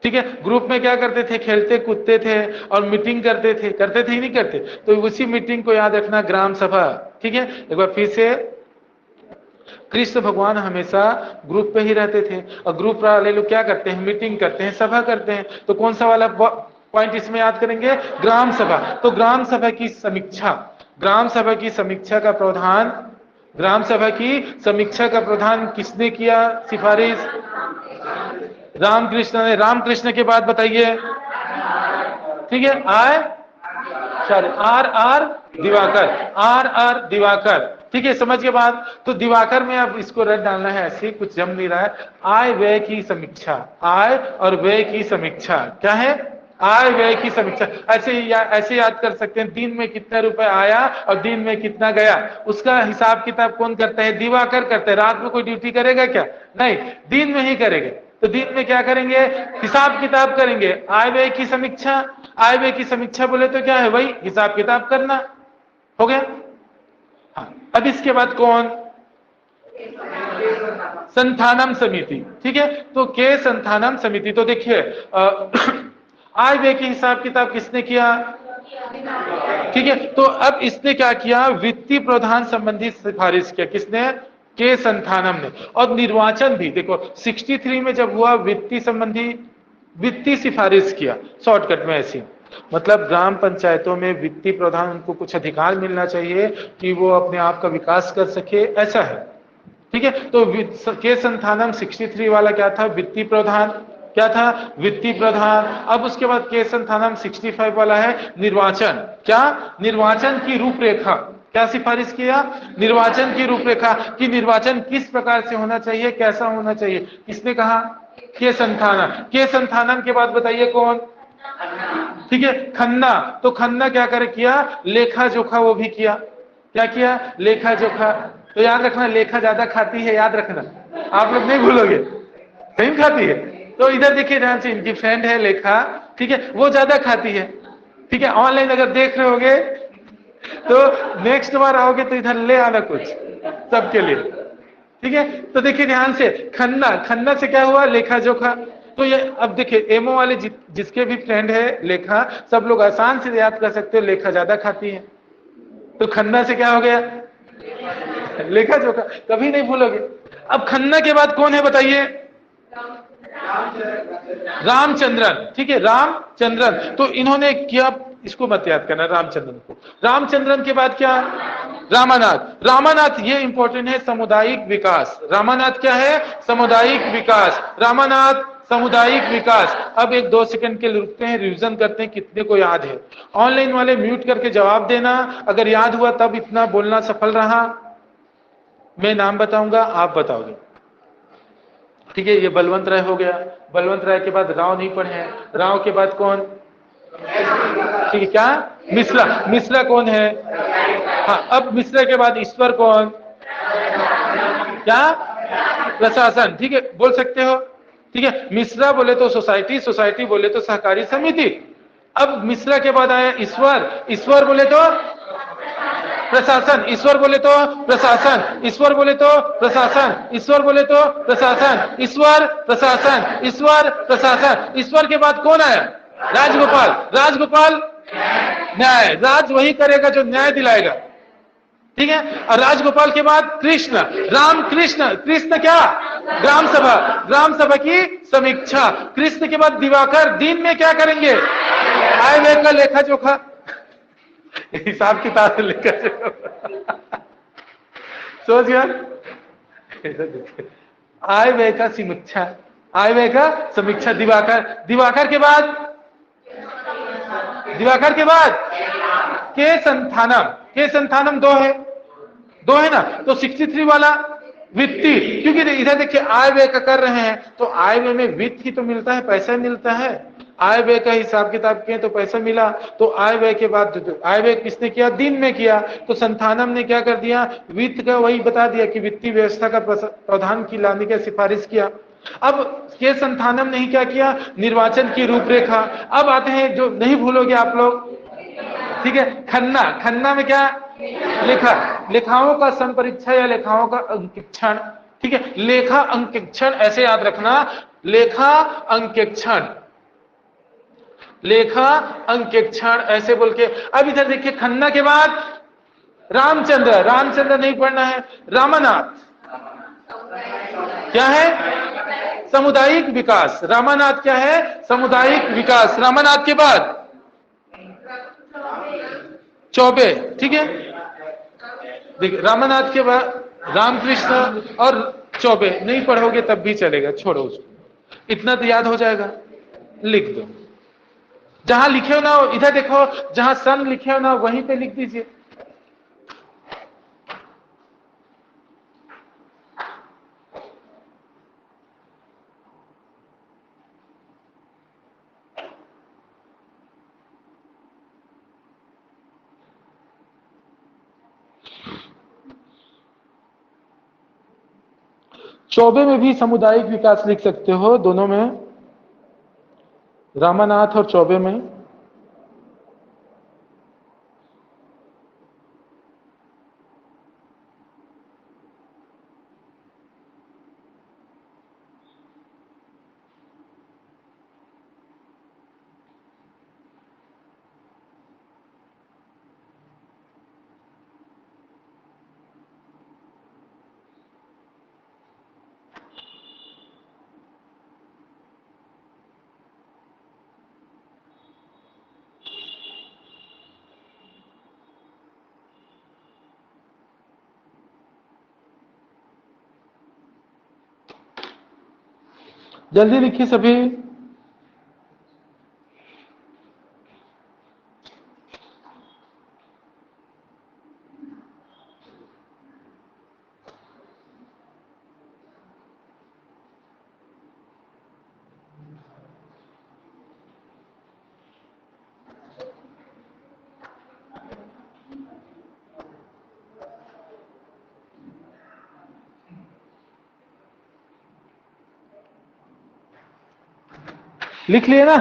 [SPEAKER 1] ठीक है, ग्रुप में क्या करते थे, खेलते कूदते थे और मीटिंग करते थे ही नहीं करते। तो उसी मीटिंग को याद रखना, ग्राम सभा। ठीक है, एक बार फिर से, कृष्ण भगवान हमेशा ग्रुप पे ही रहते थे, और ग्रुप वाले लोग क्या करते हैं, मीटिंग करते हैं, सभा करते हैं। तो कौन सा वाला पॉइंट इसमें याद करेंगे, ग्राम सभा। तो ग्राम सभा की समीक्षा, ग्राम सभा की समीक्षा का प्रावधान, ग्राम सभा की समीक्षा का प्रावधान किसने किया, सिफारिश, रामकृष्ण ने। रामकृष्ण के बाद बताइए, ठीक है, आर दिवाकर। ठीक है, समझ के बाद। तो दिवाकर में अब इसको रट डालना है, ऐसे कुछ जम नहीं रहा है। आय व्यय की समीक्षा, आय और व्यय की समीक्षा। क्या है, आय व्यय की समीक्षा। ऐसे याद कर सकते हैं, दिन में कितना रुपए आया और दिन में कितना गया, उसका हिसाब किताब कौन करता है, दिवाकर करता है। रात में कोई ड्यूटी करेगा क्या, नहीं, दिन में ही करेगा। तो दिन में क्या करेंगे, हिसाब किताब करेंगे। आय व्यय की समीक्षा, आय व्यय की समीक्षा बोले तो क्या है, वही हिसाब किताब करना। हो गया। हाँ, अब इसके बाद कौन, संथानम समिति। ठीक है, तो के संथानम समिति। तो देखिए आय व्यय के हिसाब किताब किसने किया, ठीक है। तो अब इसने क्या किया, वित्तीय प्रावधान संबंधी सिफारिश किया, किसने, के संथानम ने। और निर्वाचन भी देखो 63 में जब हुआ, वित्तीय संबंधी वित्तीय सिफारिश किया। शॉर्टकट में ऐसी, मतलब ग्राम पंचायतों में वित्तीय प्रावधान, उनको कुछ अधिकार मिलना चाहिए कि वो अपने आप का विकास कर सके, ऐसा है। ठीक है, तो के संथानम 63 वाला क्या था, वित्तीय प्रावधान। क्या था, वित्तीय प्रावधान। अब उसके बाद के संथानम 65 वाला है निर्वाचन। क्या, निर्वाचन की रूपरेखा। क्या सिफारिश किया, निर्वाचन की रूपरेखा, कि निर्वाचन किस प्रकार से होना चाहिए, कैसा होना चाहिए, किसने कहा, के संथानम। के संथानम के बाद बताइए कौन, ठीक है। खन्ना, तो खन्ना क्या करे किया, लेखा जोखा वो भी किया। क्या किया, लेखा जोखा। तो याद रखना लेखा ज्यादा खाती है, याद रखना, आप लोग नहीं भूलोगे, सही में खाती है। तो इधर देखिए ध्यान से, इनकी फ्रेंड है लेखा, ठीक है, वो ज्यादा खाती है। ठीक है, ऑनलाइन अगर देख रहे होगे तो नेक्स्ट बार आओगे तो इधर ले आना कुछ सबके लिए। ठीक है, तो देखिए ध्यान से, खन्ना, खन्ना से क्या हुआ, लेखा जोखा। तो ये अब देखिए एमओ वाले जिसके भी फ्रेंड है लेखा, सब लोग आसान से याद कर सकते हो, लेखा ज्यादा खाती है। तो खन्ना से क्या हो गया, लेखा जोखा, कभी नहीं भूलोगे। अब खन्ना के बाद कौन है बताइए, रामचंद्रन। ठीक है, रामचंद्रन, तो इन्होंने किया, इसको मत याद करना रामचंद्रन को। रामचंद्रन के बाद क्या, रामानाथ। रामानाथ ये इंपॉर्टेंट है, सामुदायिक विकास। रामानाथ क्या है, सामुदायिक विकास। रामानाथ सामुदायिक विकास। अब एक 2 सेकंड के लिए रुकते हैं, रिवीजन करते हैं कितने को याद है। ऑनलाइन वाले म्यूट करके जवाब देना, अगर याद हुआ तब इतना बोलना सफल रहा। मैं नाम बताऊंगा, आप बताओगे। ठीक है, ये बलवंत राय हो गया। बलवंत राय के बाद राव नहीं पढ़े हैं, राव के बाद कौन, ठीक है, क्या, मिश्रा। मिश्रा कौन है, हाँ, अब मिश्रा के बाद ईश्वर कौन, क्या, प्रशासन। ठीक है, बोल सकते हो। ठीक है, मिश्रा बोले तो सोसाइटी, सोसाइटी बोले तो सहकारी समिति। अब मिश्रा के बाद आया ईश्वर, ईश्वर बोले तो प्रशासन, ईश्वर बोले तो प्रशासन, ईश्वर बोले तो प्रशासन, ईश्वर बोले तो प्रशासन, ईश्वर प्रशासन, ईश्वर प्रशासन। ईश्वर के बाद कौन आया, राजगोपाल। राजगोपाल न्याय, राज वही करेगा जो न्याय दिलाएगा। ठीक है, और राजगोपाल के बाद कृष्ण, राम कृष्ण। कृष्ण क्या, ग्राम सभा, ग्राम सभा की समीक्षा। कृष्ण के बाद दिवाकर, दिन में क्या करेंगे, आय व्यय का लेखा जोखा, हिसाब किताब लेकर सोच गया। आय व्यय का समीक्षा, आय व्यय का समीक्षा। दिवाकर, दिवाकर के बाद, दिवाकर के बाद के संथानम। के संथानम दो है, दो है ना, तो 63 वाला वित्तीय, क्योंकि इधर देखिए आय व्यय का कर रहे हैं, तो आय व्यय में वित्त ही तो मिलता है, पैसा मिलता है। आय व्यय का हिसाब किताब किए तो पैसा मिला, तो आय व्यय के बाद आय व्यय किसने किया, दिन में किया, तो संथानम ने क्या कर दिया, वित्त का वही बता दिया कि वित्तीय व्यवस्था का प्रावधान की लाने का सिफारिश किया। अब के संथानम ने क्या किया, निर्वाचन की रूपरेखा। अब आते हैं जो नहीं भूलोगे आप लोग, ठीक है, खन्ना। खन्ना में क्या, लेखा, लेखाओं का संपरीक्षा या लेखाओं का अंकेक्षण। ठीक है, लेखा अंकेक्षण ऐसे याद रखना, लेखा अंकेक्षण, लेखा अंकेक्षण ऐसे बोल के। अब इधर देखिए खन्ना के बाद रामचंद्र, रामचंद्र नहीं पढ़ना है। रामानाथ क्या है, सामुदायिक विकास। रामानाथ क्या है, सामुदायिक विकास। रामानाथ के बाद चौबे। ठीक है, देखिए रामानाथ के बाद रामकृष्ण और चौबे। नहीं पढ़ोगे तब भी चलेगा, छोड़ो उसको, इतना तो याद हो जाएगा, लिख दो। जहां लिखे हो ना, इधर देखो, जहां सन लिखे हो ना वहीं पे लिख दीजिए। चौबे में भी सामुदायिक विकास लिख सकते हो, दोनों में, रामानाथ और चौबे में। जल्दी लिखिए सभी। लिख लिए ना?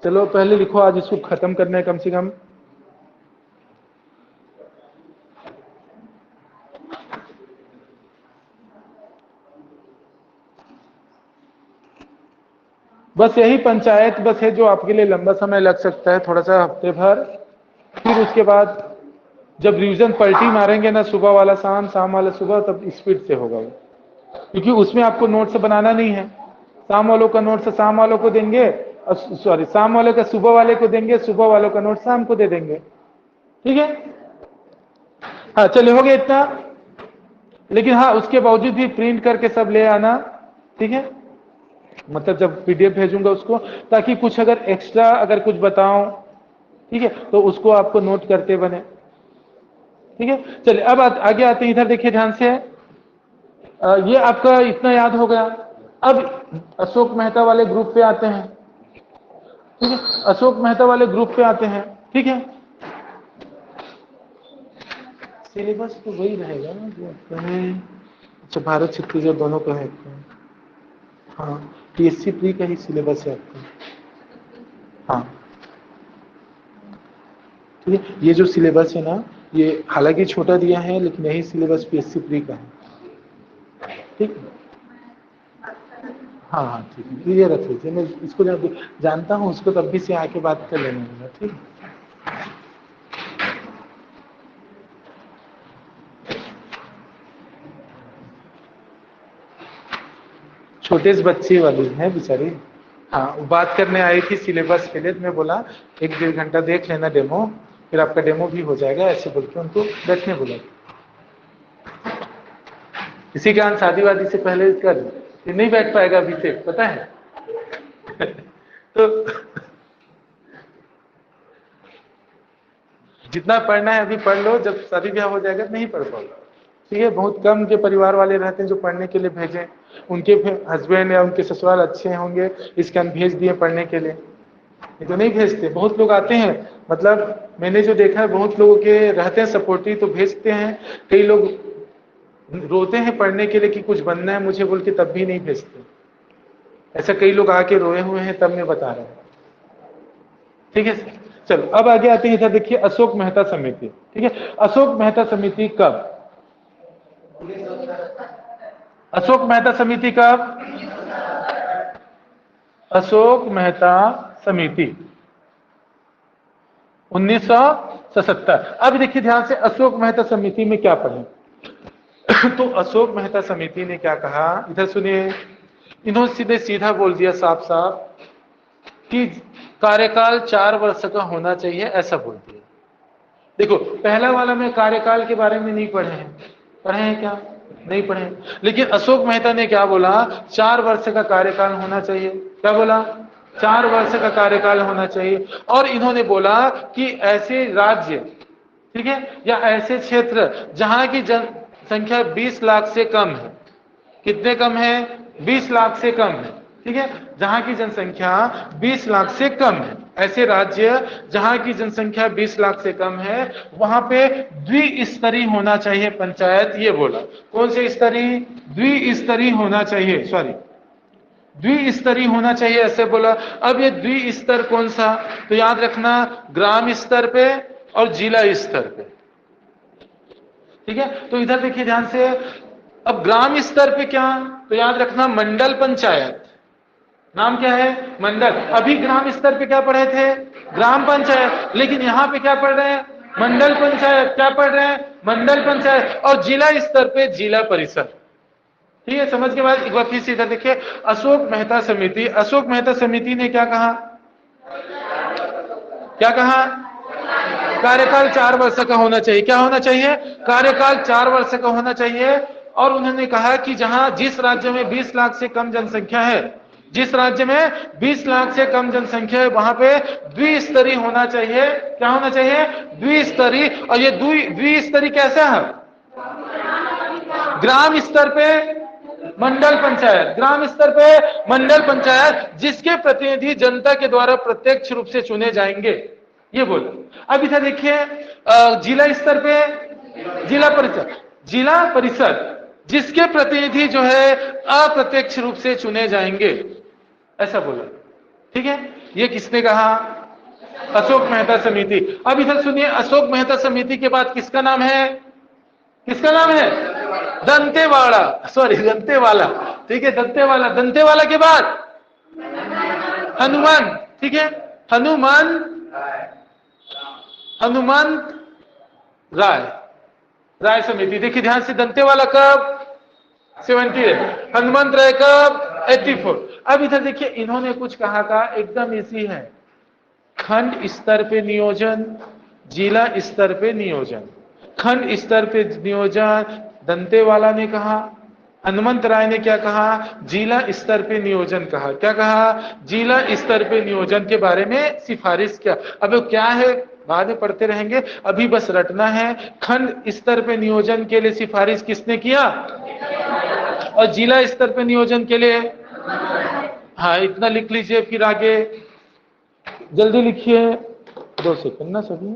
[SPEAKER 1] चलो पहले लिखो, आज इसको खत्म करना है कम से कम। बस यही पंचायत बस है जो आपके लिए लंबा समय लग सकता है, थोड़ा सा हफ्ते भर। फिर उसके बाद जब रिवीजन पलटी मारेंगे ना, सुबह वाला शाम, शाम वाला सुबह, तब स्पीड से होगा वो, क्योंकि उसमें आपको नोट्स बनाना नहीं है। शाम वालों का नोट्स शाम वालों को देंगे, सॉरी शाम वाले का सुबह वाले को देंगे, सुबह वालों का नोट शाम को दे देंगे। ठीक है? हाँ चलिए, हो गया इतना। लेकिन हाँ, उसके बावजूद भी प्रिंट करके सब ले आना। ठीक है? मतलब जब पीडीएफ भेजूंगा उसको, ताकि कुछ अगर एक्स्ट्रा अगर कुछ बताऊं, ठीक है, तो उसको आपको नोट करते बने। ठीक है? चलिए अब आगे आते हैं, इधर देखिए ध्यान से। ये आपका इतना याद हो गया। अब अशोक मेहता वाले ग्रुप पे आते हैं। ठीक है? अशोक मेहता वाले ग्रुप पे आते हैं। ठीक है? सिलेबस तो वही रहेगा ना जो आपका है। अच्छा, भारत छत्तीसगढ़ दोनों का है। हाँ, टीएससी प्री का ही सिलेबस है आपका। हाँ ठीक है, ये जो सिलेबस है ना, ये हालांकि छोटा दिया है, लेकिन यही सिलेबस पीएससी प्री का है। ठीक है? हाँ हाँ ठीक है, ये रख लीजिए। मैं इसको जानता हूँ, उसको तब भी से आके बात कर लेना। ठीक है? छोटे से बच्चे वाली है बेचारी। हाँ, वो बात करने आई थी सिलेबस के लिए, तो मैं बोला 1-1.5 घंटा देख लेना डेमो, फिर आपका डेमो भी हो जाएगा, ऐसे बोल के उनको बैठने बोला। इसी कारण शादी वादी से पहले कर, ये नहीं बैठ पाएगा अभी से, पता है। तो जितना पढ़ना है अभी पढ़ लो, जब शादी ब्याह हो जाएगा नहीं पढ़ पाओगे। ठीक है? बहुत कम के परिवार वाले रहते हैं जो पढ़ने के लिए भेजें, उनके हस्बैंड या उनके ससुराल अच्छे होंगे, इस कारण भेज दिए पढ़ने के लिए, नहीं तो नहीं भेजते। बहुत लोग आते हैं, मतलब मैंने जो देखा है, बहुत लोगों के रहते हैं सपोर्टिव तो भेजते हैं। कई लोग रोते हैं पढ़ने के लिए कि कुछ बनना है मुझे बोल के, तब भी नहीं भेजते। ऐसा कई लोग आके रोए हुए हैं, तब मैं बता रहा हूं। ठीक है? चलो अब आगे आते हैं, इधर देखिए अशोक मेहता समिति। ठीक है? अशोक मेहता समिति कब? अशोक मेहता समिति कब? अशोक मेहता समिति 1977। अब देखिए ध्यान से, अशोक मेहता समिति में क्या पढ़े। तो अशोक मेहता समिति ने क्या कहा, इधर सुनिए। इन्होंने सीधा बोल दिया साफ साफ कि कार्यकाल 4 वर्ष का होना चाहिए, ऐसा बोल दिया। देखो, पहला वाला में कार्यकाल के बारे में नहीं पढ़े हैं क्या? नहीं पढ़े। लेकिन अशोक मेहता ने क्या बोला, 4 वर्ष का कार्यकाल होना चाहिए। क्या बोला? 4 वर्ष का कार्यकाल होना चाहिए। और इन्होंने बोला कि ऐसे राज्य, ठीक है, या ऐसे क्षेत्र जहां की जनसंख्या 20 लाख से कम है। कितने कम है? 20 लाख से कम है। ठीक है? जहां की जनसंख्या 20 लाख से कम है, ऐसे राज्य जहां की जनसंख्या 20 लाख से कम है, वहां पे द्विस्तरीय होना चाहिए पंचायत। ये बोला। कौन से स्तरीय? द्विस्तरीय होना चाहिए, सॉरी, द्विस्तरीय होना चाहिए, ऐसे बोला। अब ये द्विस्तर कौन सा? तो याद रखना, ग्राम स्तर पे और जिला स्तर पे। ठीक है? तो इधर देखिए ध्यान से। अब ग्राम स्तर पे क्या? तो याद रखना, मंडल पंचायत। नाम क्या है? मंडल। अभी ग्राम स्तर पे क्या पढ़े थे? ग्राम पंचायत। लेकिन यहां पे क्या पढ़ रहे हैं? मंडल पंचायत। क्या पढ़ रहे हैं? मंडल पंचायत। और जिला स्तर पे जिला परिषद। ठीक है? समझ के बाद एक बार फिर से इधर देखिए, अशोक मेहता समिति। अशोक मेहता समिति ने क्या कहा? क्या कहा? कार्यकाल 4 वर्ष का होना चाहिए। क्या होना चाहिए? कार्यकाल 4 वर्ष का होना चाहिए। और उन्होंने कहा कि जिस राज्य में 20 लाख से कम जनसंख्या है, जिस राज्य में 20 लाख से कम जनसंख्या है, वहां पे द्विस्तरीय होना चाहिए। क्या होना चाहिए? द्विस्तरीय। और ये द्विस्तरीय कैसा है? ग्राम स्तर पे मंडल पंचायत, ग्राम स्तर पे मंडल पंचायत, जिसके प्रतिनिधि जनता के द्वारा प्रत्यक्ष रूप से चुने जाएंगे। ये बोला। अब इधर देखिए, जिला स्तर पे जिला परिषद। जिला परिषद जिसके प्रतिनिधि जो है अप्रत्यक्ष रूप से चुने जाएंगे, ऐसा बोला। ठीक है, ये किसने कहा? अशोक मेहता समिति। अब इधर सुनिए, अशोक मेहता समिति के बाद किसका नाम है? किसका नाम है? दंतेवाड़ा, सॉरी दंतेवाला। ठीक है, दंतेवाला। दंतेवाला के बाद हनुमान। ठीक है, हनुमंत राय समिति। देखिए ध्यान से, दंतेवाला कब? 70। हनुमंत राय कब? 84। अब इधर देखिए, इन्होंने कुछ कहा था, एकदम इसी है, खंड स्तर पे नियोजन, जिला स्तर पे नियोजन। खंड स्तर पे नियोजन दंतेवाला ने कहा, हनुमंत राय ने क्या कहा? जिला स्तर पे नियोजन कहा। क्या कहा? जिला स्तर पे नियोजन के बारे में सिफारिश किया। अब वो क्या है बाद में पढ़ते रहेंगे, अभी बस रटना है। खंड स्तर पे नियोजन के लिए सिफारिश किसने किया? और जिला स्तर पे नियोजन के लिए, हाँ इतना लिख लीजिए। फिर आगे जल्दी लिखिए, 2 सेकंड ना सभी।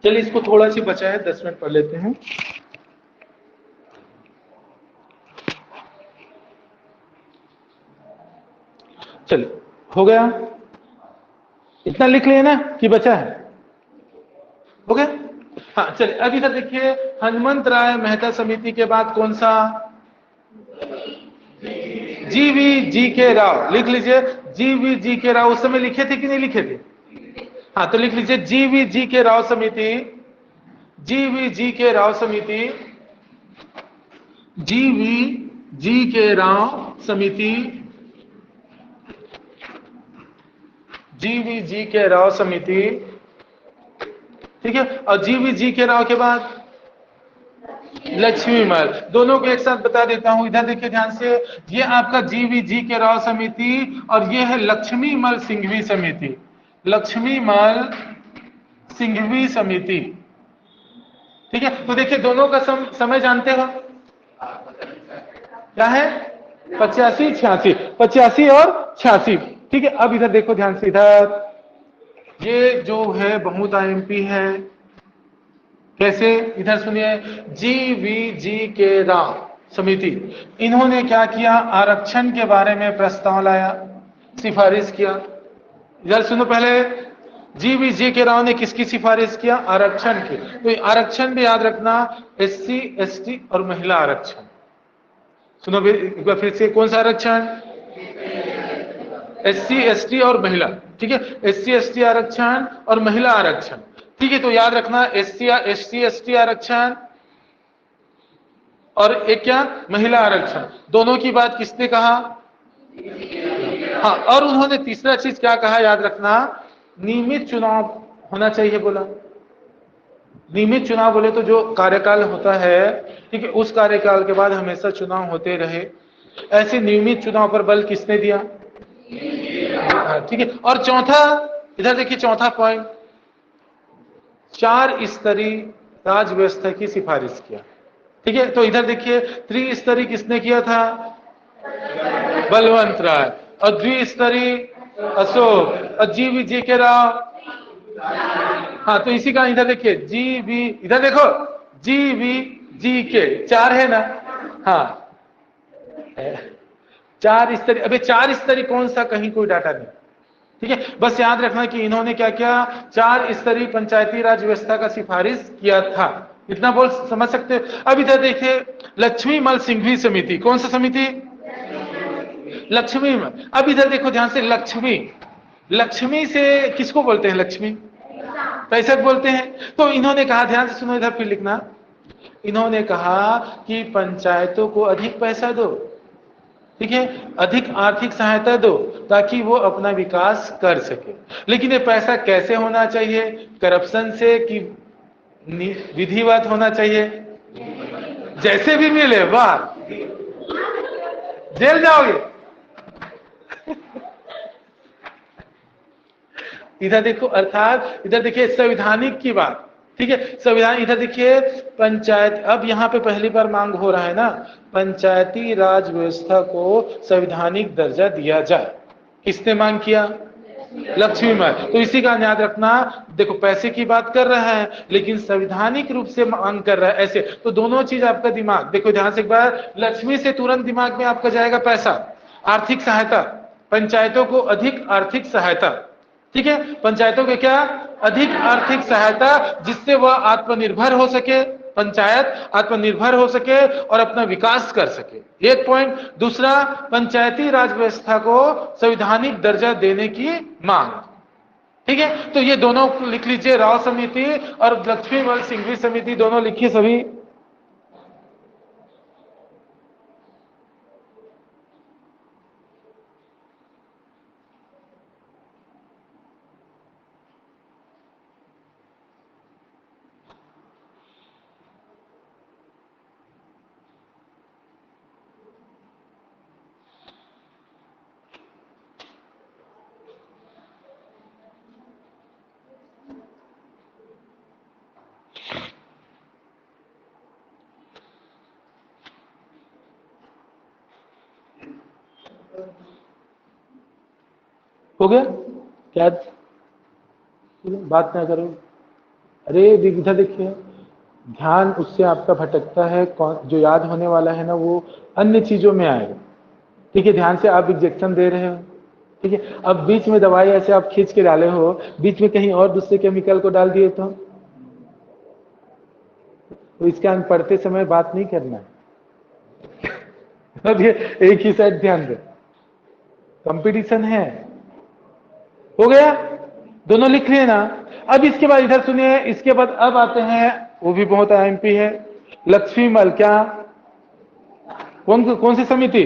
[SPEAKER 1] चलिए इसको थोड़ा सी बचा है, 10 मिनट पढ़ लेते हैं। चलिए हो गया, इतना लिख लिया ना कि बचा है? हो गया? हाँ चलिए, अब इधर देखिए, हनुमंत राय मेहता समिति के बाद कौन सा? GV.G.K. राव। लिख लीजिए, GV.G.K. राव। उस समय लिखे थे कि नहीं लिखे थे? हाँ तो लिख लीजिए, GV.G.K. राव समिति। GV.G.K. राव समिति, GV.G.K. राव समिति, GV.G.K. राव समिति। ठीक है, और GV.G.K. राव के बाद लक्ष्मीमल। दोनों को एक साथ बता देता हूं, इधर देखिए ध्यान से, ये आपका GV.G.K. राव समिति और ये है लक्ष्मीमल सिंघवी समिति। लक्ष्मीमल सिंघवी समिति। ठीक है, तो देखिए दोनों का समय जानते हो क्या है? 85, 86, 85 और 86। ठीक है, अब इधर देखो ध्यान से, इधर ये जो है बहुत IMP है। कैसे? इधर सुनिए, GV.G.K. राव समिति, इन्होंने क्या किया? आरक्षण के बारे में प्रस्ताव लाया, सिफारिश किया। इधर सुनो पहले, GV.G.K. राव ने किसकी सिफारिश किया? आरक्षण की। तो आरक्षण भी याद रखना, SC, ST और महिला आरक्षण। सुनो एक बार फिर से, कौन सा आरक्षण? SC, ST और महिला। ठीक है, SC, ST आरक्षण और महिला आरक्षण। ठीक है, तो याद रखना, SC, ST आरक्षण और एक क्या? महिला आरक्षण। दोनों की बात किसने कहा? हाँ, और उन्होंने तीसरा चीज क्या कहा याद रखना? नियमित चुनाव होना चाहिए बोला। नियमित चुनाव बोले तो जो कार्यकाल होता है, ठीक है, उस कार्यकाल के बाद हमेशा चुनाव होते रहे। ऐसे नियमित चुनाव पर बल किसने दिया? ठीक है, और चौथा, इधर देखिए चौथा पॉइंट, 4 स्तरीय राज व्यवस्था की सिफारिश किया। ठीक है, तो इधर देखिए, 3 स्तरीय किसने किया था? बलवंत राय। और 2 स्तरीय अशोक, और जी के राव। हाँ, तो इसी का इधर देखिए जी बी, इधर देखो जी के, 4 है ना। हाँ, 4 स्तरीय, अबे 4 स्तरीय कौन सा, कहीं कोई डाटा नहीं। ठीक है, बस याद रखना कि इन्होंने क्या किया, 4 स्तरीय पंचायती राज व्यवस्था का सिफारिश किया था, इतना बोल समझ सकते हो। अब इधर देखिए लक्ष्मी मल सिंघवी समिति, कौन सा समिति, लक्ष्मी। अब इधर देखो ध्यान से, लक्ष्मी से किसको बोलते हैं, लक्ष्मी पैसा बोलते हैं। तो इन्होंने कहा, ध्यान से सुनो, इधर फिर लिखना, इन्होंने कहा कि पंचायतों को अधिक पैसा दो, ठीक है, अधिक आर्थिक सहायता दो, ताकि वो अपना विकास कर सके। लेकिन ये पैसा कैसे होना चाहिए, करप्शन से कि विधिवत होना चाहिए, जैसे भी मिले, वाह, जेल जाओगे। इधर देखो, अर्थात इधर देखिए संवैधानिक की बात, ठीक है, संविधान, इधर देखिए पंचायत, अब यहाँ पे पहली बार मांग हो रहा है ना, पंचायती राज व्यवस्था को संवैधानिक दर्जा दिया जाए। किसने मांग किया, लक्ष्मी माँ। तो इसी का याद रखना, देखो पैसे की बात कर रहा है लेकिन संवैधानिक रूप से मांग कर रहा है, ऐसे तो दोनों चीज आपका दिमाग देखो ध्यान से एक बार, लक्ष्मी से तुरंत दिमाग में आपका जाएगा पैसा, आर्थिक सहायता, पंचायतों को अधिक आर्थिक सहायता, ठीक है, पंचायतों को क्या, अधिक आर्थिक सहायता, जिससे वह आत्मनिर्भर हो सके, पंचायत आत्मनिर्भर हो सके और अपना विकास कर सके, एक पॉइंट। दूसरा, पंचायती राज व्यवस्था को संवैधानिक दर्जा देने की मांग, ठीक है। तो ये दोनों लिख लीजिए, राव समिति और लक्ष्मी मल सिंघवी समिति, दोनों लिखिए सभी। हो गया क्या, बात ना करो, अरे इधर देखिए, ध्यान उससे आपका भटकता है, कौन जो याद होने वाला है ना वो अन्य चीजों में आएगा, ठीक है। ध्यान से, आप इंजेक्शन दे रहे हो, ठीक है, अब बीच में दवाई ऐसे आप खींच के डाले हो, बीच में कहीं और दूसरे केमिकल को डाल दिए तो इसका पढ़ते समय बात नहीं करना है। अब ये एक ही साइड ध्यान दे, कंपटीशन है, हो गया, दोनों लिख लिए ना। अब इसके बाद इधर सुनिए, इसके बाद अब आते हैं, वो भी बहुत एमपी है, लक्ष्मी मल, क्या, कौन सी समिति,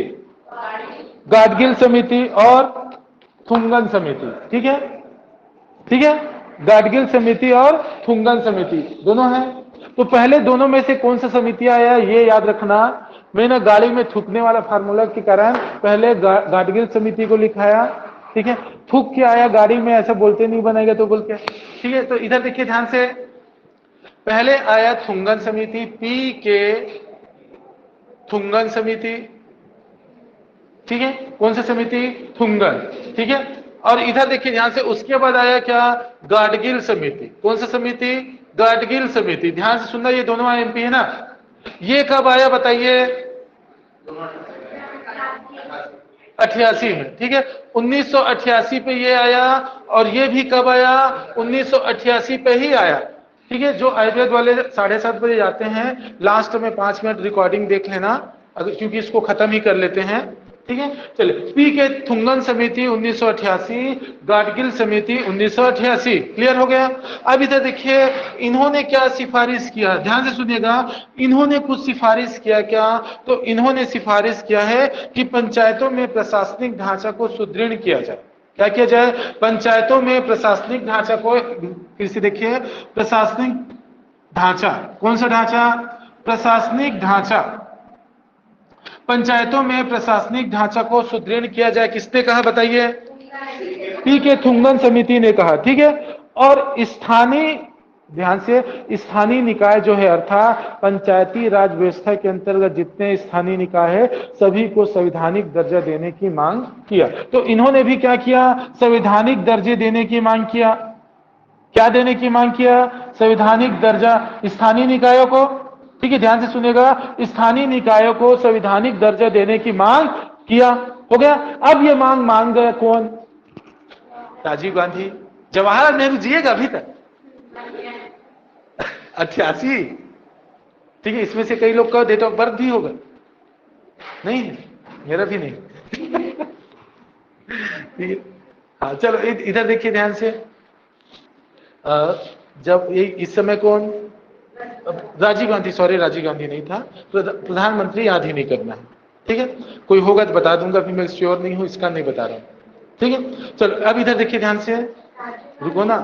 [SPEAKER 1] गाडगिल समिति और थुंगन समिति, ठीक है, ठीक है, गाडगिल समिति और थुंगन समिति दोनों हैं। तो पहले दोनों में से कौन सा समिति आया, ये याद रखना। मैंने गाड़ी में थूकने वाला फार्मूला के कारण पहले गाडगिल समिति को लिखाया, ठीक है, थूक के आया गाड़ी में, ऐसा बोलते नहीं बनेगा तो बोल के, ठीक है। तो इधर देखिए ध्यान से, पहले आया थुंगन समिति, पी के थुंगन समिति, ठीक है, कौन सा समिति, थुंगन, ठीक है। और इधर देखिए ध्यान से, उसके बाद आया क्या, गाडगिल समिति, कौन सा समिति, गाडगिल समिति, ध्यान से सुनना, ये दोनों एमपी है ना। ये कब आया बताइए, 88 में, ठीक है, 1988 पे ये आया, और ये भी कब आया, 1988 पे ही आया, ठीक है। जो आयुर्वेद वाले 7:30 बजे जाते हैं, लास्ट में 5 मिनट रिकॉर्डिंग देख लेना, अगर क्योंकि इसको खत्म ही कर लेते हैं, ठीक है। चलिए, पी के थुंगन समिति 1988, गाडगिल समिति 1988, क्लियर हो गया। अब इधर देखिए, इन्होंने क्या सिफारिश किया, ध्यान से सुनिएगा, इन्होंने कुछ सिफारिश किया क्या, तो इन्होंने सिफारिश किया है कि पंचायतों में प्रशासनिक ढांचा को सुदृढ़ किया जाए। क्या किया जाए, पंचायतों में प्रशासनिक ढांचा को, फिर से देखिए, प्रशासनिक ढांचा, कौन सा ढांचा, प्रशासनिक ढांचा, पंचायतों में प्रशासनिक ढांचा को सुदृढ़ किया जाए। किसने कहा बताइए, पी के थुंगन समिति ने कहा, ठीक है। और स्थानीय ध्यान से, स्थानीय निकाय जो है अर्थात पंचायती राज व्यवस्था के अंतर्गत जितने स्थानीय निकाय है सभी को संवैधानिक दर्जा देने की मांग किया। तो इन्होंने भी क्या किया, संवैधानिक दर्जे देने की मांग किया। क्या देने की मांग किया, संवैधानिक दर्जा स्थानीय निकायों को। ठीक है, ध्यान से सुनेगा, स्थानीय निकायों को संवैधानिक दर्जा देने की मांग किया। हो गया। अब ये मांग मान गया कौन, राजीव गांधी। जवाहरलाल नेहरू जिएगा अभी तक 88। ठीक है, इसमें से कई लोग का डेट ऑफ बर्थ भी होगा, नहीं है, मेरा भी नहीं। ठीक है, हाँ चलो इधर देखिए ध्यान से। जब इस समय कौन, राजीव गांधी, सॉरी राजीव गांधी नहीं था, प्रधानमंत्री याद ही नहीं करना है। ठीक है, कोई होगा तो बता दूंगा, अभी मैं श्योर नहीं हूं, इसका नहीं बता रहा हूं। ठीक है, चलो अब इधर देखिए ध्यान से, रुको ना,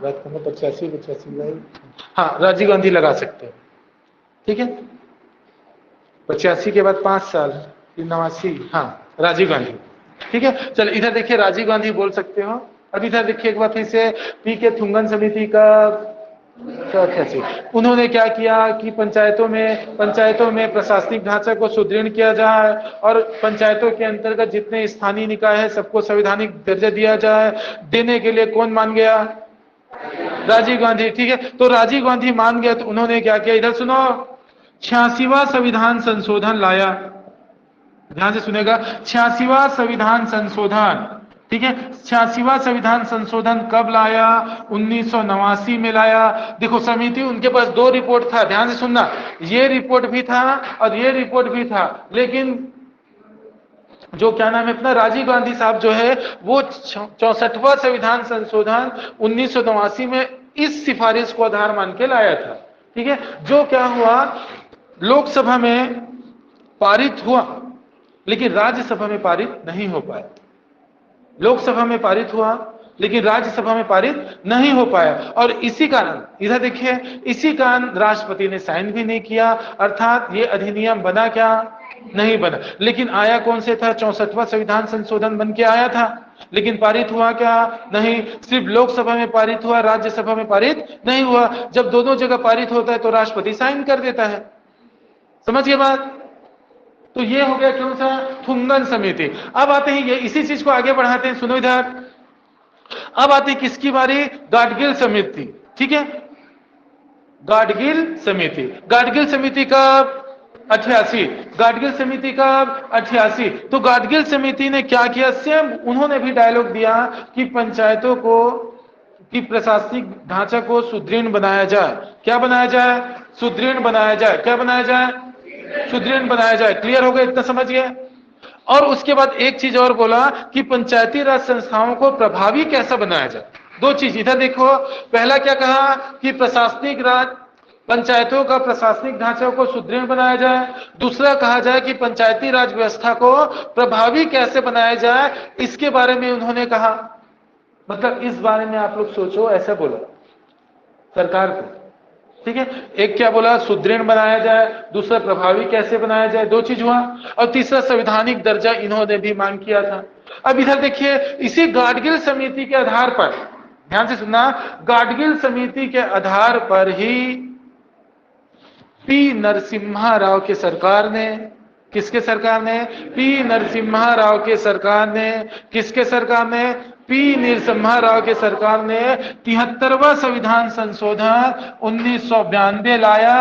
[SPEAKER 1] बात करना 85 हाँ राजीव गांधी लगा सकते हैं। ठीक है, 85 के बाद 5 साल, 89, हाँ राजीव गांधी। ठीक है, चलो इधर देखिए राजीव गांधी बोल सकते हो। अब इधर देखिए एक बार फिर से, पी के थुंगन समिति का 88। उन्होंने क्या किया कि पंचायतों में प्रशासनिक ढांचा को सुदृढ़ किया जाए और पंचायतों के अंतर्गत जितने स्थानीय निकाय है सबको संवैधानिक दर्जा दिया जाए। देने के लिए कौन मान गया, राजीव गांधी। ठीक है, तो राजीव गांधी मान गया तो उन्होंने क्या किया, इधर सुनो, 86वां संविधान संशोधन लाया। ध्यान से सुनेगा, 86वां संविधान संशोधन। ठीक है, 86वां संविधान संशोधन कब लाया, 1989 में लाया। देखो समिति, उनके पास 2 रिपोर्ट था, ध्यान से सुनना, ये रिपोर्ट भी था और ये रिपोर्ट भी था, लेकिन जो क्या नाम है अपना राजीव गांधी साहब जो है वो 64वां संविधान संशोधन 1989 में इस सिफारिश को आधार मान के लाया था। ठीक है, जो क्या हुआ, लोकसभा में पारित हुआ लेकिन राज्यसभा में पारित नहीं हो पाया। लोकसभा में पारित हुआ लेकिन राज्यसभा में पारित नहीं हो पाया, और इसी कारण इधर देखिए, इसी कारण राष्ट्रपति ने साइन भी नहीं किया, अर्थात ये अधिनियम बना क्या, नहीं बना। लेकिन आया कौन से था, 64वां संविधान संशोधन बन के आया था, लेकिन पारित हुआ क्या, नहीं। सिर्फ लोकसभा में पारित हुआ, राज्यसभा में पारित नहीं हुआ। जब दोनों जगह पारित होता है तो राष्ट्रपति साइन कर देता है। समझिए बात। तो ये हो गया कौन सा, थुंगन समिति। अब आते हैं, ये इसी चीज को आगे बढ़ाते हैं, सुनो इधर। अब आते हैं किसकी बारी, गाडगिल समिति। ठीक है, गाडगिल समिति। गाडगिल समिति का 88, गाडगिल समिति का 88। तो गाडगिल समिति ने क्या किया, सेम उन्होंने भी डायलॉग दिया कि पंचायतों को कि प्रशासनिक ढांचा को सुदृढ़ बनाया जाए। क्या बनाया जाए, सुदृढ़ बनाया जाए। क्या बनाया जाए, सुदृढ़ बनाया जाए। क्लियर हो गया, इतना समझिए। और उसके बाद एक चीज और बोला कि पंचायती राज संस्थाओं को प्रभावी कैसा बनाया जाए। 2 चीज इधर देखो, पहला क्या कहा कि प्रशासनिक राज, पंचायतों का प्रशासनिक ढांचा को सुदृढ़ बनाया जाए। दूसरा कहा जाए कि पंचायती राज व्यवस्था को प्रभावी कैसे बनाया जाए, इसके बारे में उन्होंने कहा। मतलब इस बारे में आप लोग सोचो, ऐसा बोला सरकार को। ठीक है, एक क्या बोला, सुदृढ़ बनाया जाए, दूसरा प्रभावी कैसे बनाया जाए, 2 चीज हुआ। और तीसरा संवैधानिक दर्जा इन्होंने भी मांग किया था। अब इधर देखिए, इसी गाडगिल समिति के आधार पर, ध्यान से सुनना, गाडगिल समिति के आधार पर ही पी नरसिम्हा राव के सरकार ने, किसके सरकार ने, पी नरसिम्हा राव के सरकार ने, किसके सरकार ने, पी नरसिम्हा राव के सरकार ने 73वां संविधान संशोधन 1992 लाया,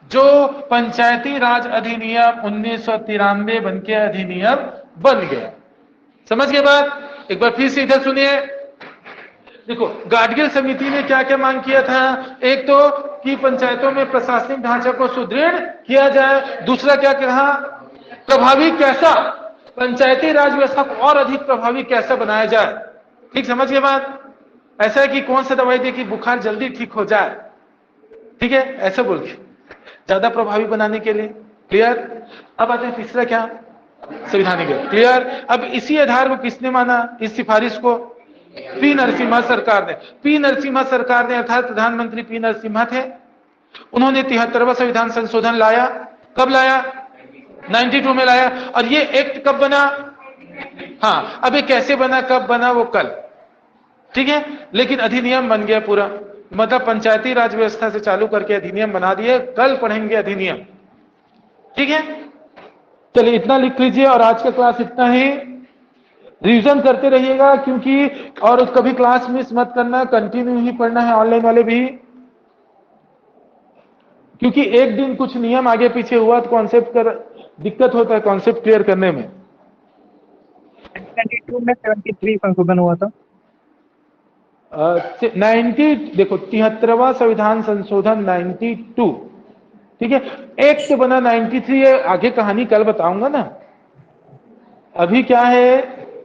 [SPEAKER 1] जो पंचायती राज अधिनियम 1993 बन के अधिनियम बन गया। समझ गए बात। एक बार फिर से इधर सुनिए। देखो, गाडगिल समिति ने क्या क्या मांग किया था, एक तो कि पंचायतों में प्रशासनिक ढांचा को सुदृढ़ किया जाए। दूसरा क्या कहा, प्रभावी कैसा, पंचायती राज व्यवस्था को और अधिक प्रभावी कैसे बनाया जाए। ठीक समझ गए बात। ऐसा है कि कौन सा दवाई दे कि बुखार जल्दी ठीक हो जाए, ठीक है, ऐसा बोल के ज्यादा प्रभावी बनाने के लिए। क्लियर। अब आते हैं तीसरा क्या, संवैधानिक। क्लियर। अब इसी आधार को किसने माना, इस सिफारिश को, पी नरसिम्हा सरकार ने। पी नरसिम्हा सरकार ने, अर्थात प्रधानमंत्री पी नरसिम्हा थे, उन्होंने 73वां संविधान संशोधन लाया। कब लाया, 92 में लाया। और ये एक्ट कब बना, हाँ अब ये कैसे बना, कब बना, वो कल, ठीक है, लेकिन अधिनियम बन गया पूरा। मतलब पंचायती राज व्यवस्था से चालू करके अधिनियम बना दिए, कल पढ़ेंगे अधिनियम। ठीक है, चलिए इतना लिख लीजिए और आज का क्लास इतना ही। रिवीजन करते रहिएगा क्योंकि, और कभी क्लास मिस मत करना, कंटिन्यू ही पढ़ना है, ऑनलाइन वाले भी, क्योंकि एक दिन कुछ नियम आगे पीछे हुआ तो कॉन्सेप्ट कर दिक्कत होता है कॉन्सेप्ट क्लियर करने में।
[SPEAKER 6] 1992 में 73 संशोधन हुआ था।
[SPEAKER 1] 90 देखो 73वां संविधान संशोधन 92, ठीक है। एक्ट बना 93 है, आगे कहानी कल बताऊंगा ना। अभी क्या है